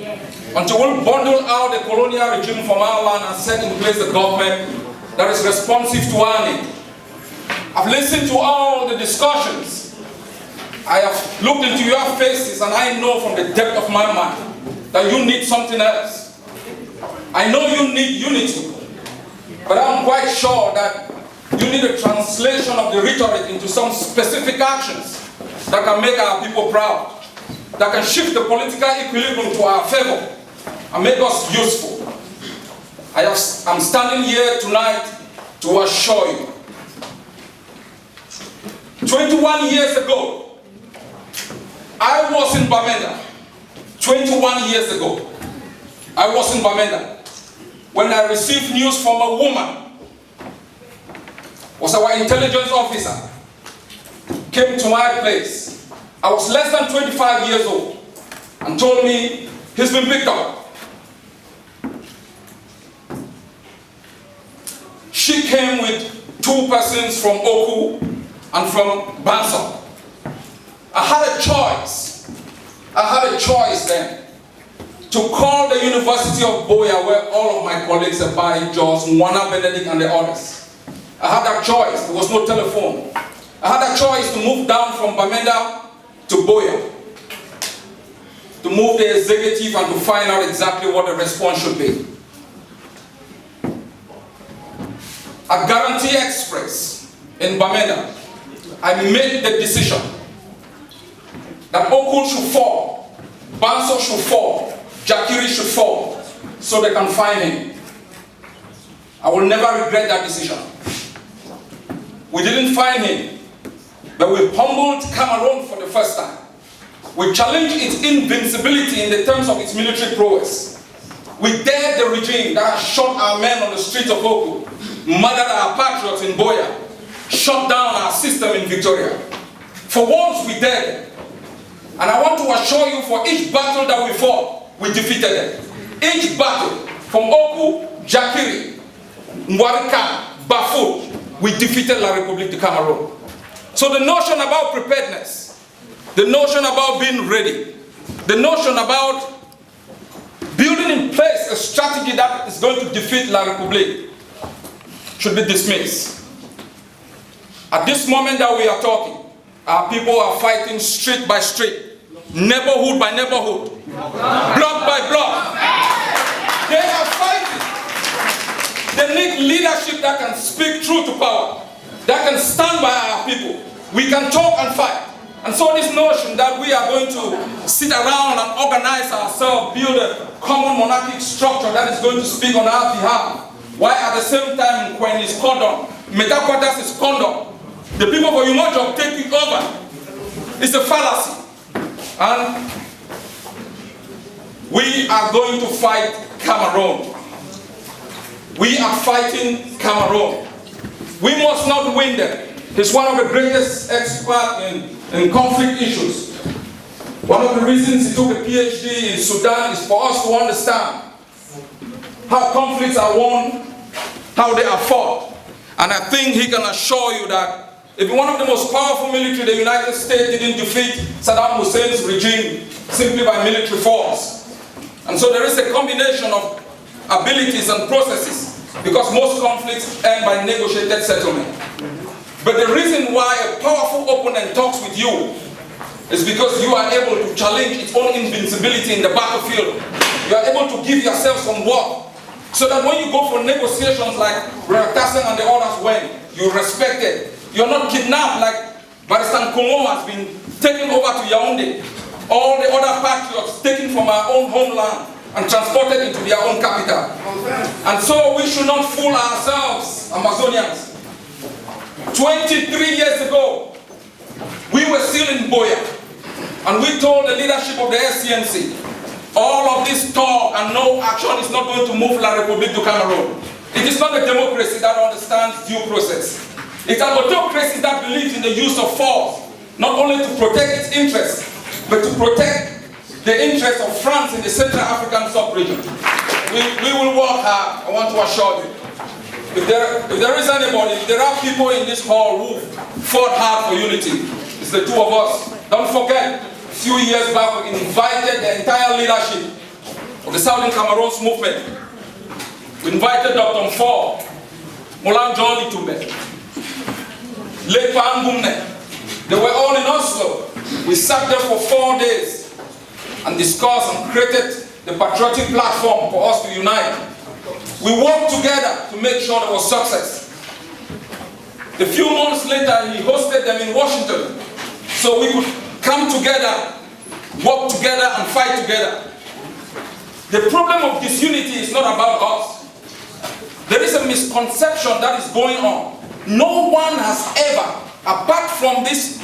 Until we bundle out the colonial regime from our land and set in place a government that is responsive to our need. I've listened to all the discussions. I have looked into your faces and I know from the depth of my mind that you need something else. I know you need unity, but I'm quite sure that you need a translation of the rhetoric into some specific actions that can make our people proud, that can shift the political equilibrium to our favor and make us useful. I'm standing here tonight to assure you. 21 years ago, I was in Bamenda. 21 years ago, I was in Bamenda when I received news from a woman, was our intelligence officer, came to my place. I was less than 25 years old and told me he's been picked up. She came with 2 persons from Oku and from Banso. I had a choice. I had a choice then to call the University of Boya, where all of my colleagues are by Jos, Mwana, Benedict, and the others. I had that choice. There was no telephone. I had a choice to move down from Bamenda to Boya, to move the executive and to find out exactly what the response should be. At Guarantee Express in Bamenda, I made the decision that Okul should fall, Banso should fall, Jakiri should fall, so they can find him. I will never regret that decision. We didn't find him, but we humbled Cameroon for the first time. We challenged its invincibility in the terms of its military prowess. We dared the regime that has shot our men on the streets of Oku, murdered our patriots in Boya, shut down our system in Victoria. For once we dared it. And I want to assure you, for each battle that we fought, we defeated them. Each battle, from Oku, Jakiri, Ngwarika, Bafut, we defeated La République de Cameroon. So the notion about preparedness, the notion about being ready, the notion about building in place a strategy that is going to defeat La République should be dismissed. At this moment that we are talking, our people are fighting street by street, neighborhood by neighborhood, block by block. They are fighting. They need leadership that can speak truth to power, that can stand by our people. We can talk and fight. And so this notion that we are going to sit around and organize ourselves, build a common monarchic structure that is going to speak on our behalf, while at the same time when it's condom, Metaquatas is condom, the people for Umojo take it over. It's a fallacy. And we are going to fight Cameroon. We are fighting Cameroon. We must not win them. He's one of the greatest experts in conflict issues. One of the reasons he took a PhD in Sudan is for us to understand how conflicts are won, how they are fought. And I think he can assure you that if one of the most powerful military, the United States, didn't defeat Saddam Hussein's regime simply by military force. And so there is a combination of abilities and processes, because most conflicts end by negotiated settlement. But the reason why a powerful opponent talks with you is because you are able to challenge its own invincibility in the battlefield. You are able to give yourself some work, so that when you go for negotiations like Tassin and the others went, you're respected. You're not kidnapped like Baristan Kongo has been taken over to Yaoundé. All the other patriots taken from our own homeland and transported into their own capital. And so we should not fool ourselves, Amazonians. 23 years ago, we were still in Boya, and we told the leadership of the SCNC, all of this talk and no action is not going to move La République du Cameroon. It is not a democracy that understands due process. It's an autocracy that believes in the use of force, not only to protect its interests, but to protect the interests of France in the Central African sub-region. We will work hard, I want to assure you. If there is anybody, if there are people in this hall who fought hard for unity, it's the two of us. Don't forget, a few years back we invited the entire leadership of the Southern Cameroons movement. We invited Dr. Mfor, Molan John Litumbe, Lepa Ngumne. They were all in Oslo. We sat there for 4 days and discussed and created the patriotic platform for us to unite. We worked together to make sure there was success. A few months later, he hosted them in Washington, so we could come together, work together, and fight together. The problem of disunity is not about us. There is a misconception that is going on. No one has ever, apart from this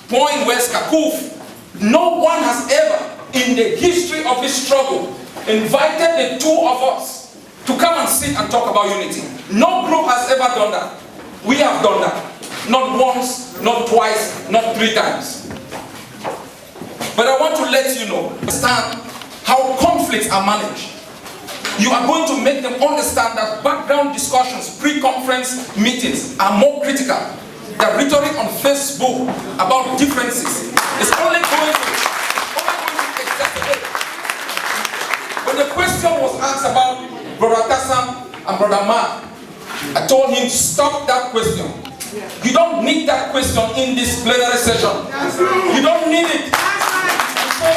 point where Skakuf, no one has ever, in the history of this struggle, invited the two of us to come and sit and talk about unity. No group has ever done that. We have done that. Not once, not twice, not 3 times. But I want to let you know, understand how conflicts are managed. you are going to make them understand that background discussions, pre-conference meetings are more critical. The rhetoric on Facebook about differences is only going to exacerbate. When the question was asked about Brother Kassam and Brother Mark, I told him, stop that question. You don't need that question in this plenary session. You don't need it. So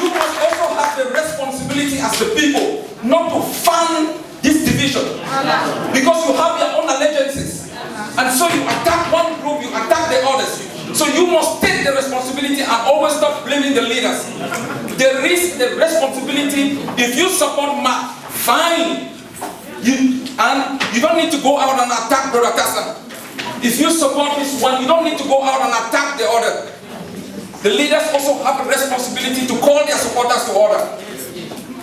you must also have the responsibility as the people not to fund this division, because you have your own allegiances, and so you attack one group, you attack the others. So you must take the responsibility and always stop blaming the leaders. There is the responsibility. If you support Mark, fine. And you don't need to go out and attack Brother Kassam. If you support this one, you don't need to go out and attack the other. The leaders also have a responsibility to call their supporters to order,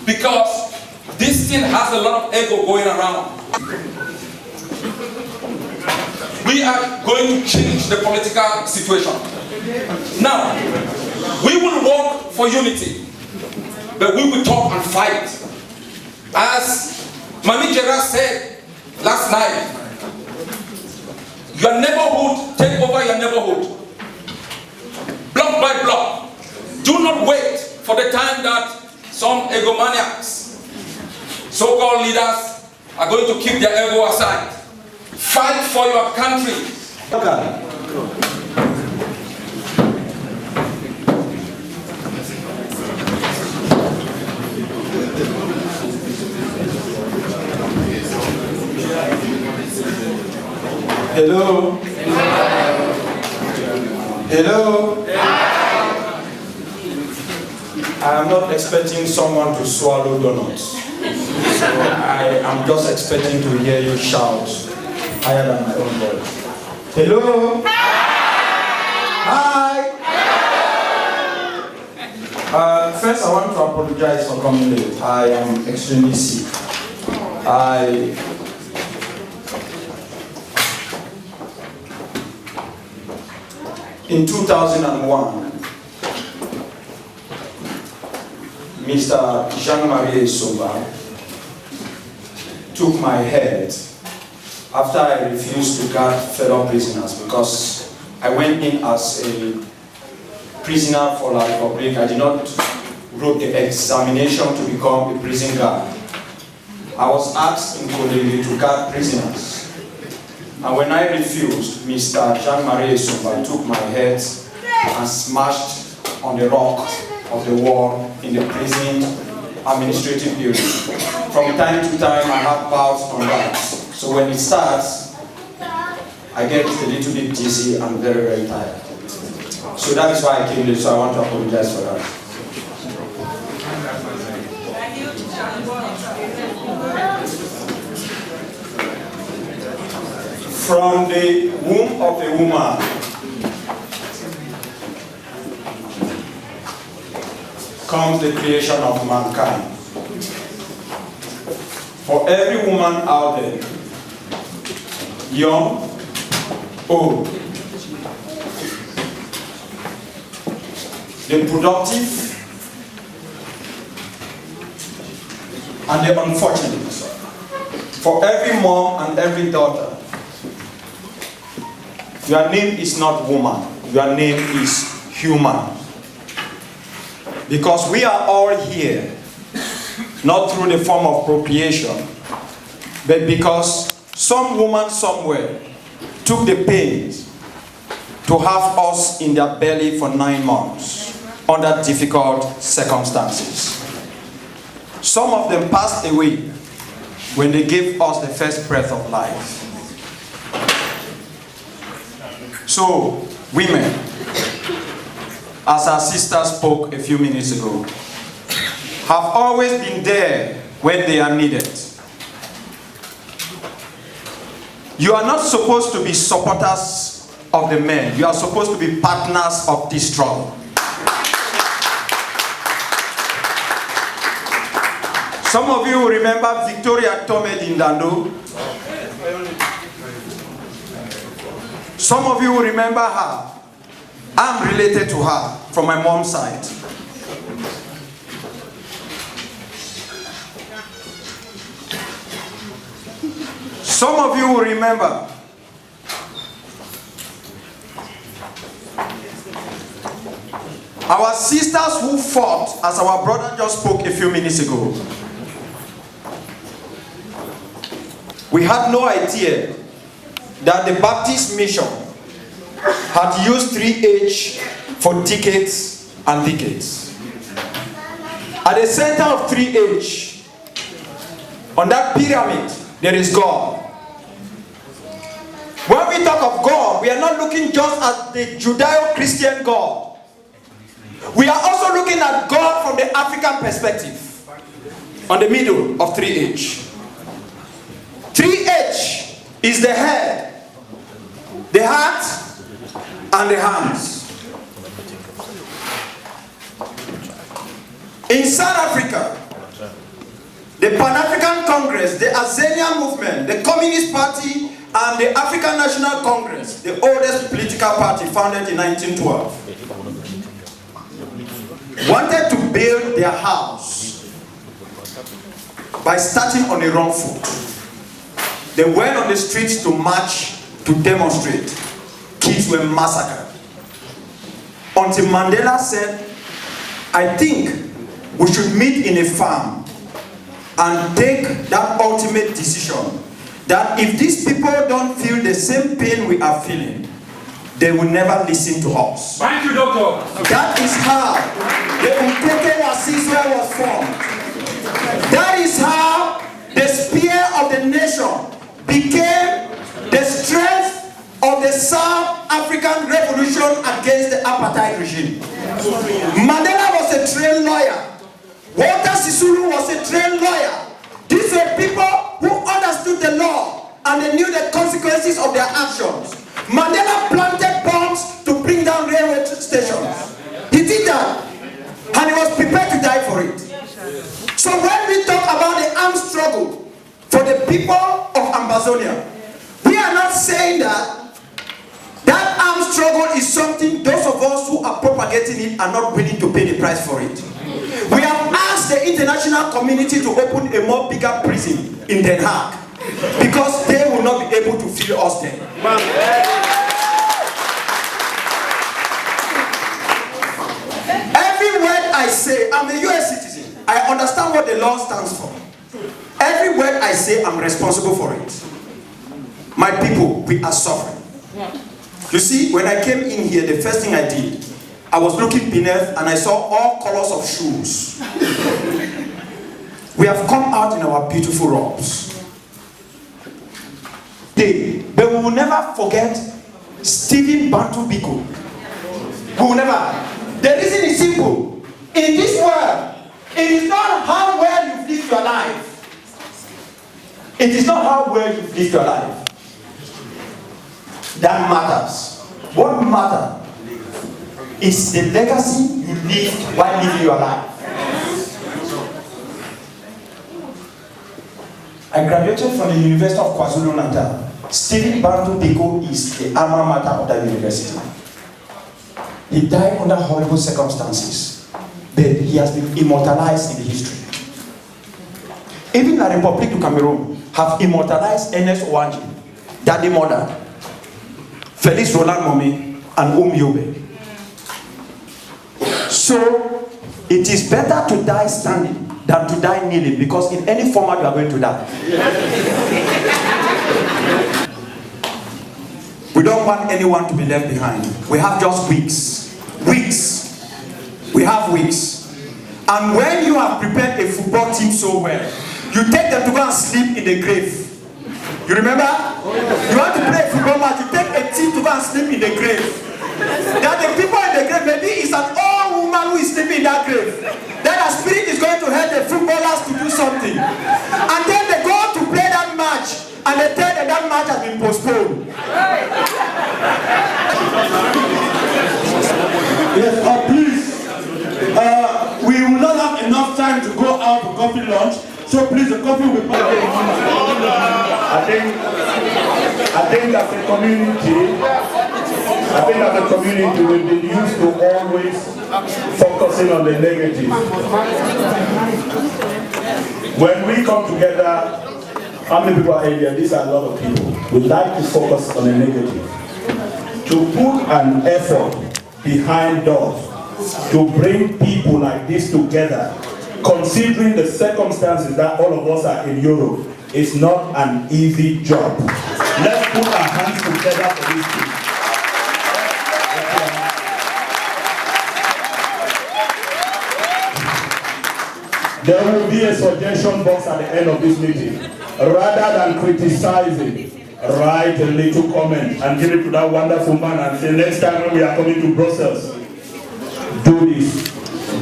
because this thing has a lot of ego going around. We are going to change the political situation. Now, we will work for unity, but we will talk and fight. As Mami Gerard said last night, your neighborhood, take over your neighborhood. Block by block. Do not wait for the time that some egomaniacs, so-called leaders, are going to keep their ego aside. Fight for your country. Okay. Hello. Hello. I am not expecting someone to swallow donuts. So I am just expecting to hear you shout higher than my own voice. Hello. Hi. First, I want to apologize for coming late. I am extremely sick. In 2001, Mr. Jean-Marie Soba took my head after I refused to guard fellow prisoners, because I went in as a prisoner for La Republic. I did not wrote the examination to become a prison guard. I was asked in Comittee to guard prisoners. And when I refused, Mr. Jean-Marie Soba took my head and smashed on the rock of the wall in the prison administrative building. From time to time, I have bouts on that. So when it starts, I get a little bit dizzy and very, very tired. So that is why I came late, so I want to apologize for that. From the womb of a woman, comes the creation of mankind. For every woman out there, young, old, the productive, and the unfortunate, for every mom and every daughter, your name is not woman, your name is human. Because we are all here, not through the form of procreation, but because some woman somewhere took the pains to have us in their belly for 9 months under difficult circumstances. Some of them passed away when they gave us the first breath of life. So, women, as our sister spoke a few minutes ago, have always been there when they are needed. You are not supposed to be supporters of the men. You are supposed to be partners of this struggle. Some of you remember Victoria Tome Dindando. Some of you will remember her. I'm related to her from my mom's side. Some of you will remember our sisters who fought, as our brother just spoke a few minutes ago. We had no idea that the Baptist mission had used 3H for decades and decades. At the center of 3H, on that pyramid, there is God. When we talk of God, we are not looking just at the Judeo-Christian God. We are also looking at God from the African perspective, on the middle of 3H. 3H is the head, the heart, and the hands. In South Africa, the Pan-African Congress, the Azania movement, the Communist Party, and the African National Congress, the oldest political party founded in 1912, wanted to build their house by starting on a wrong foot. They went on the streets to march, to demonstrate. Kids were massacred. Until Mandela said, I think we should meet in a farm and take that ultimate decision that if these people don't feel the same pain we are feeling, they will never listen to us. Thank you, Doctor. That is how the Umtete Wasizwe was formed. That is how the spear of the nation became the strength of the South African Revolution against the apartheid regime. Mandela was a trained lawyer. Walter Sisulu was a trained lawyer. These were people who understood the law and they knew the consequences of their actions. Mandela planted bombs to bring down railway stations. He did that, and he was prepared to die for it. So when we talk about the armed struggle for the people of AMBAZONIA, we are not saying that that armed struggle is something those of us who are propagating it are not willing to pay the price for it. We have asked the international community to open a more bigger prison in Den Haag because they will not be able to fill us there. Every word I say, I'm a US citizen. I understand what the law stands for. Every word I say, I'm responsible for it. My people, we are suffering. You see, when I came in here, the first thing I did, I was looking beneath and I saw all colors of shoes. We have come out in our beautiful robes. But we will never forget Stephen Bantu Biko. We will never. The reason is simple. In this world, it is not how well you've lived your life. It is not how well you've lived your life that matters. What matters is the legacy you leave while living your life. I graduated from the University of KwaZulu-Natal. Stephen Bantu Biko is the alma mater of that university. He died under horrible circumstances, but he has been immortalized in the history. Even La République du Cameroon have immortalized Ernest Owanji, Daddy Mother, Felix Roland Momé, and Yobe. So, it is better to die standing than to die kneeling, because in any format you are going to die. We don't want anyone to be left behind. We have just weeks. Weeks. We have weeks. And when you have prepared a football team so well, you take them to go and sleep in the grave. You remember? You want to play a football match, you take a team to go and sleep in the grave. That the people in the grave, maybe it's an old woman who is sleeping in that grave. That the spirit is going to help the footballers to do something. And then they go to play that match, and they tell them that match has been postponed. Yes, please. We will not have enough time to go out for coffee lunch, so please, the coffee will be I think as a community, we've been used to always focusing on the negative. When we come together How many people are in here? These are a lot of people. We like to focus on the negative. To put an effort behind doors, to bring people like this together, considering the circumstances that all of us are in Europe, is not an easy job. Let's put our hands together for this thing. There will be a suggestion box at the end of this meeting. Rather than criticizing, write a little comment and give it to that wonderful man and say, next time when we are coming to Brussels, do this,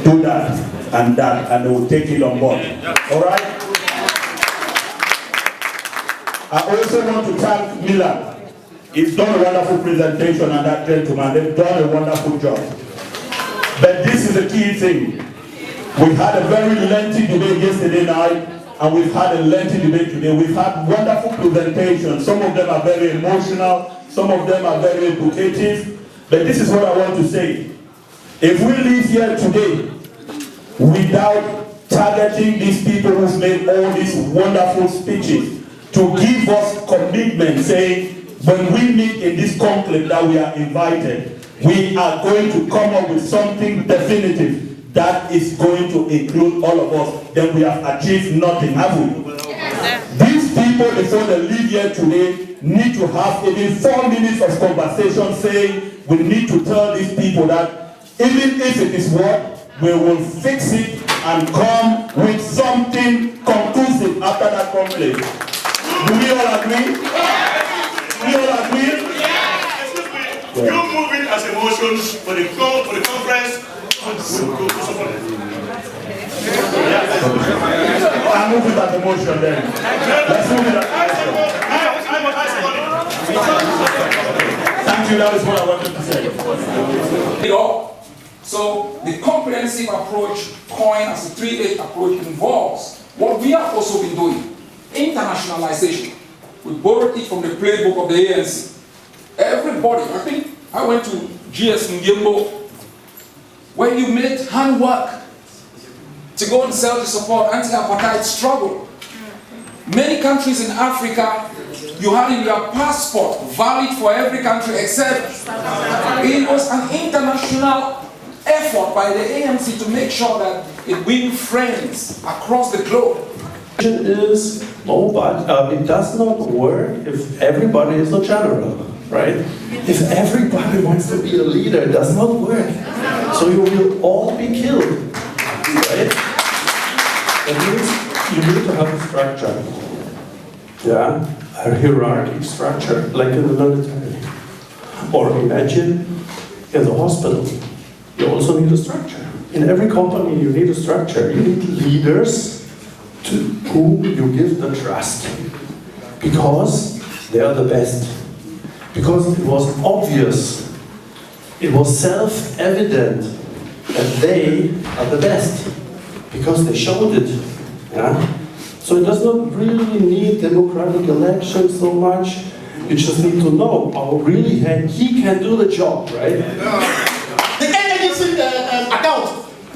do that, and they will take it on board. All right? I also want to thank Milan. He's done a wonderful presentation, and that gentleman, they've done a wonderful job. But this is the key thing. We had a very lengthy debate yesterday night, and we've had a lengthy debate today. We've had wonderful presentations. Some of them are very emotional, some of them are very educative. But this is what I want to say. If we leave here today without targeting these people who've made all these wonderful speeches to give us commitment, saying, when we meet in this conclave that we are invited, we are going to come up with something definitive that is going to include all of us, then we have achieved nothing, have we? These people, before they leave here today, need to have even 4 minutes of conversation saying, we need to tell these people that even if it is what, we will fix it and come with something conclusive after that conclave. Do we all agree? Do we all agree? You move it as emotions for the conference. I move it as emotion then. Let's move it as emotion. Thank you, that is what I wanted to say. So the comprehensive approach, coined as the 3-8 approach, involves what we have also been doing, internationalization. We borrowed it from the playbook of the ANC. Everybody, I think I went to GS Ngembo, where you made handwork to go and sell to support anti-apartheid struggle. Many countries in Africa, you had in your passport valid for every country except it was an international effort by the ANC to make sure that it wins friends across the globe. Is no, but it does not work if everybody is a general, right? If everybody wants to be a leader, it does not work. So you will all be killed, right? That means you need to have a structure, yeah, a hierarchy structure, like in the military. Or imagine in the hospital, you also need a structure. In every company, you need a structure. You need leaders to whom you give the trust, because they are the best. Because it was obvious, it was self-evident that they are the best, because they showed it. Yeah? So it does not really need democratic elections so much. You just need to know, oh, really, he can do the job, right? The agency account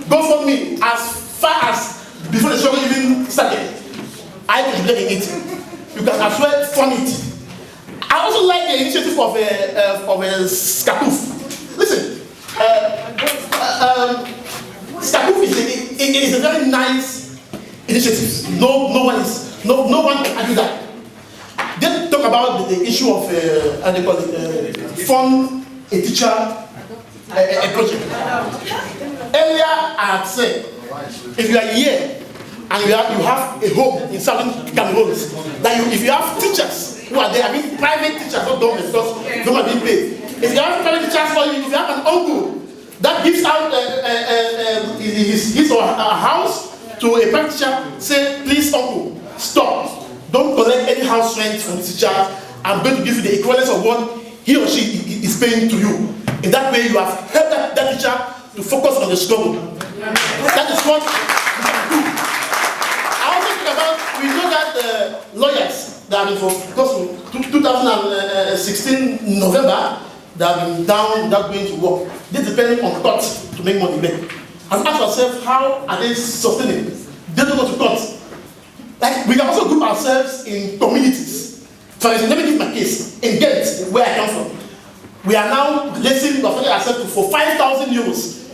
goes for me as far as before the struggle even started. I contributed in it. You can as well fund it. I also like the initiative of Statehood. Listen, Statehood is a very nice initiative. No one can argue that. They talk about the issue of fund a teacher a project. Earlier I had said, if you are here and you have a home in southern Cameroons, that if you have teachers who are there, I mean private teachers, not government, because don't are being paid. If you have private teachers, or if you have an uncle that gives out his or her house to a private teacher, say, please uncle, stop. Don't collect any house rent from the teacher. I'm going to give you the equivalence of what he or she is paying to you. In that way, you have helped that teacher to focus on the struggle. That is what we can do. I also think about, we know that lawyers that have been for 2016 November, that have been down, not going to work. They depend on courts to make money back. And ask yourself, how are they sustaining? They don't go to court. Like, we can also group ourselves in communities. For example, let me give my case. In Ghent, where I come from, we are now raising ourselves for 5,000 euros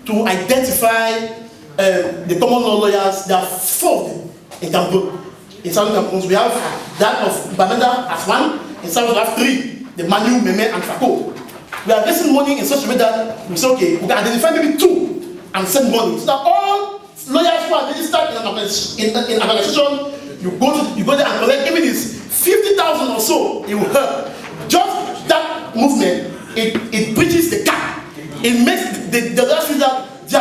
to identify the common law lawyers. There are 4 of them in Cameroon. In Southern Cameroon, we have that of Bamenda as one. In South we have 3, the Manu, Meme, and Fako. We are raising money in such a way that we say, okay, we can identify maybe 2 and send money. So that all lawyers who are registered in an organization, you go there and collect, even if it's 50,000 or so, it will help. Just that movement, it bridges the gap. It makes the last feel that the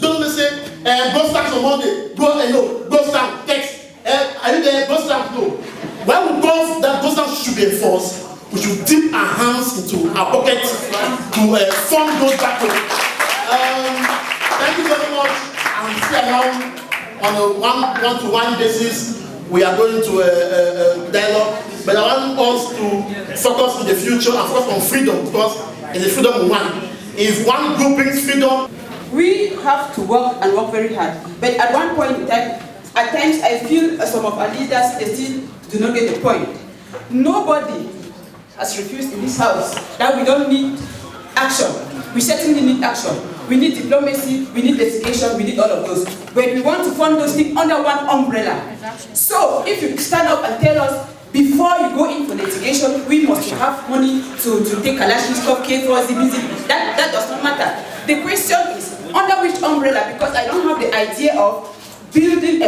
don't say, go stand on Monday, go stand, text, are you there, go stand, no. When we go, that go stand should be enforced, we should dip our hands into our pockets to fund those back home. Thank you very much. I'm still around on a one-to-one basis. We are going to dialogue, but I want us to focus on the future and focus on freedom, because it's the freedom we want. If one group brings freedom, we have to work and work very hard. But at one point in time, at times I feel some of our leaders they still do not get the point. Nobody has refused in this house that we don't need action. We certainly need action. We need diplomacy, we need education, we need all of those. But we want to fund those things under one umbrella. So if you stand up and tell us, before you go in for litigation, we must have money to take Kalashnikov, K4, ZBZ. That does not matter. The question is, under which umbrella? Because I don't have the idea of building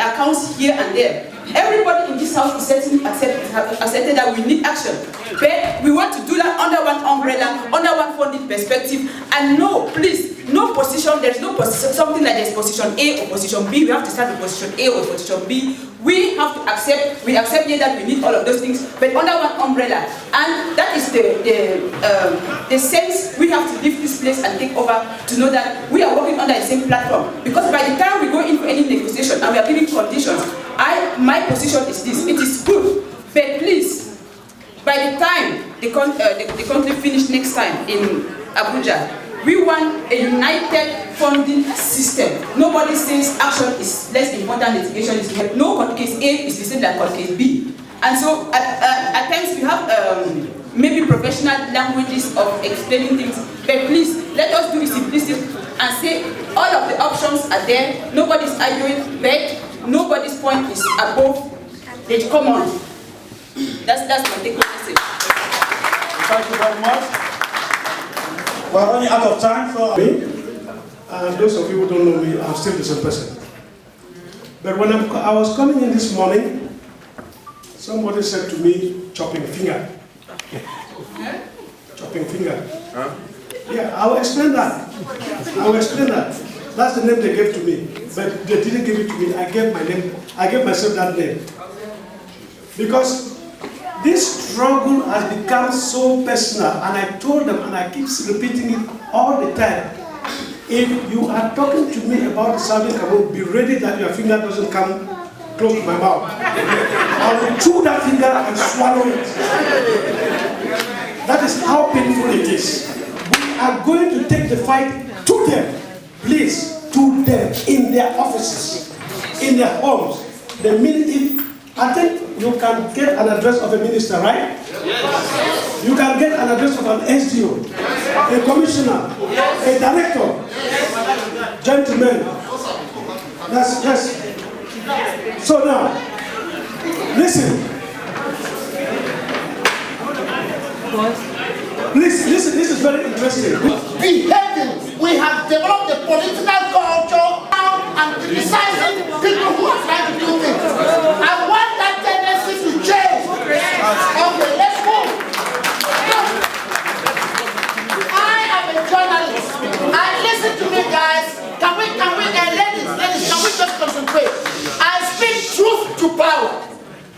accounts here and there. Everybody in this house is certainly accepted that we need action. But we want to do that under one umbrella, under one funding perspective. And no, please, no position, there's no position, something like there's position A or position B. We have to start with position A or position B. We have to accept, we accept here that we need all of those things, but under one umbrella. And that is the sense we have to leave this place and take over to know that we are working under the same platform. Because by the time we go in for any negotiation and we are giving conditions, my position is this, it is good, but please, by the time the country finish next time in Abuja, we want a united funding system. Nobody says action is less important, litigation is less. No court case A is the same as court case B. And so at times we have maybe professional languages of explaining things, but please let us do it simplistic and say all of the options are there. Nobody's arguing, but nobody's point is above the common. That's my take-home message. Thank you very much. We're running out of time for me. And those of you who don't know me, I'm still the same person. But when I was coming in this morning, somebody said to me, chopping finger. Chopping finger. Huh? Yeah, I will explain that. I will explain that. That's the name they gave to me. But they didn't give it to me. I gave my name. I gave myself that name. Because this struggle has become so personal, and I told them, and I keep repeating it all the time. If you are talking to me about the Southern Cameroon, be ready that your finger doesn't come close to my mouth. I will chew that finger and swallow it. That is how painful it is. We are going to take the fight to them. Please, to them, in their offices, in their homes. The minute if I think you can get an address of a minister, right? Yes. You can get an address of an SDO, a commissioner, a director. Gentlemen, yes. So now, listen. Please, listen, this is very interesting. Behaving, we have developed a political culture and criticizing people who are trying to do things. I want that tendency to change. Okay, let's move. I am a journalist. And listen to me, guys. Ladies, can we just concentrate? I speak truth to power.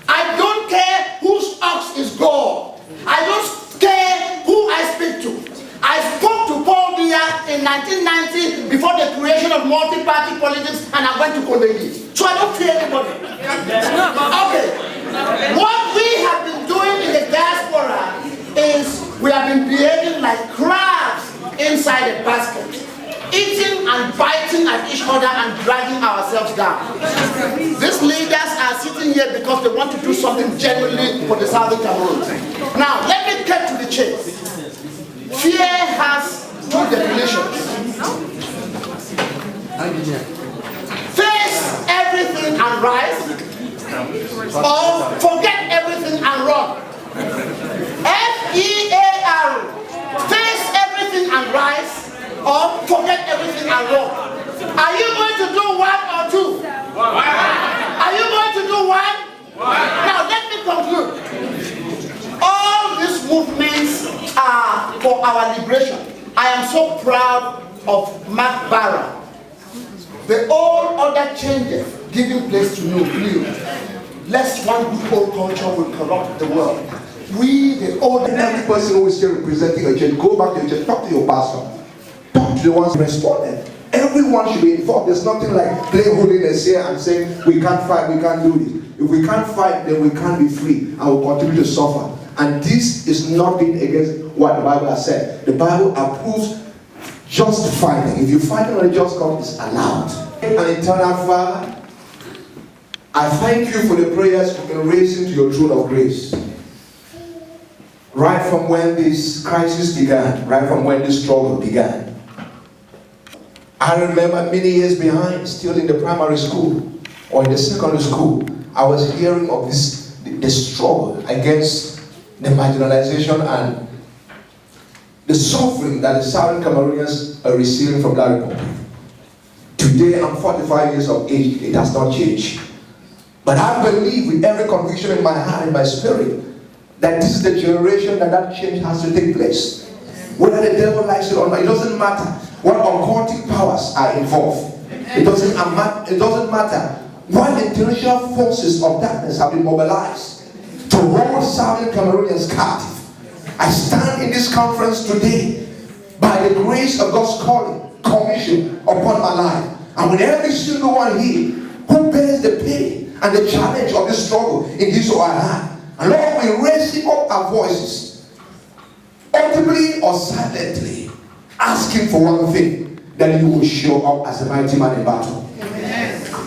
I don't care whose ox is gored. I don't care who I speak to. I spoke to Paul Biya in 1990 before the creation of multi-party politics, and I went to Comittee. So I don't fear anybody. Okay. What we have been doing in the diaspora is we have been behaving like crabs inside a basket, eating and biting at each other and dragging ourselves down. These leaders are sitting here because they want to do something genuinely for the Southern Cameroons. Now, let me get to the chase. Fear has two definitions. Face everything and rise, or forget everything and run. F-E-A-R. Face everything and rise, or forget everything and run. Are you going to do one or two? Are you going to do one? Now let me conclude. All these movements are for our liberation. I am so proud of Mark Barra. The old order changes, giving place to new. Lest one good old culture will corrupt the world. We, the old, every person who is here representing a church, go back to your church, talk to your pastor, talk to the ones who responded. Everyone should be informed. There's nothing like playing holiness here and saying we can't fight, we can't do this. If we can't fight, then we can't be free and we'll continue to suffer. And this is nothing against what the Bible has said. The Bible approves just fighting. If you fight on a just cause, it's allowed. And eternal Father, I thank you for the prayers you've been raising to your throne of grace. Right from when this crisis began, right from when this struggle began. I remember many years behind, still in the primary school or in the secondary school, I was hearing of the struggle against the marginalization and the suffering that the Southern Cameroonians are receiving from that republic. Today, I'm 45 years of age, it has not changed. But I believe with every conviction in my heart and my spirit that this is the generation that change has to take place. Whether the devil likes it or not, it doesn't matter what occultic powers are involved. It doesn't matter what international forces of darkness have been mobilized to hold Southern Cameroonians captive. I stand in this conference today by the grace of God's calling, commission upon my life. And with every single one here who bears the pain and the challenge of this struggle in his or her hand. And Lord, we raise up our voices, audibly or silently, asking for one thing, that you will show up as a mighty man in battle.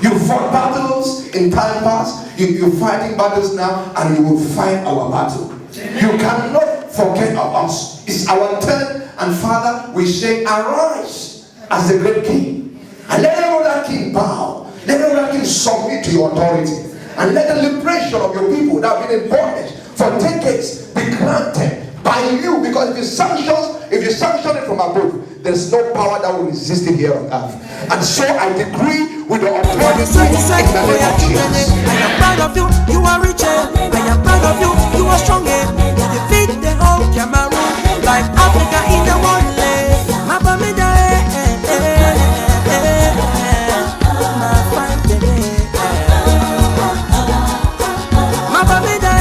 You fought battles in time past, you're fighting battles now, and you will fight our battle. You cannot forget of us. It's our turn, and Father, we say, arise as the great king. And let every other king bow. Let every other king submit to your authority. And let the liberation of your people that have been in bondage for decades be granted by you. Because if you sanction it from above, there's no power that will resist it here on earth. And so I decree with the authority in the name of Jesus.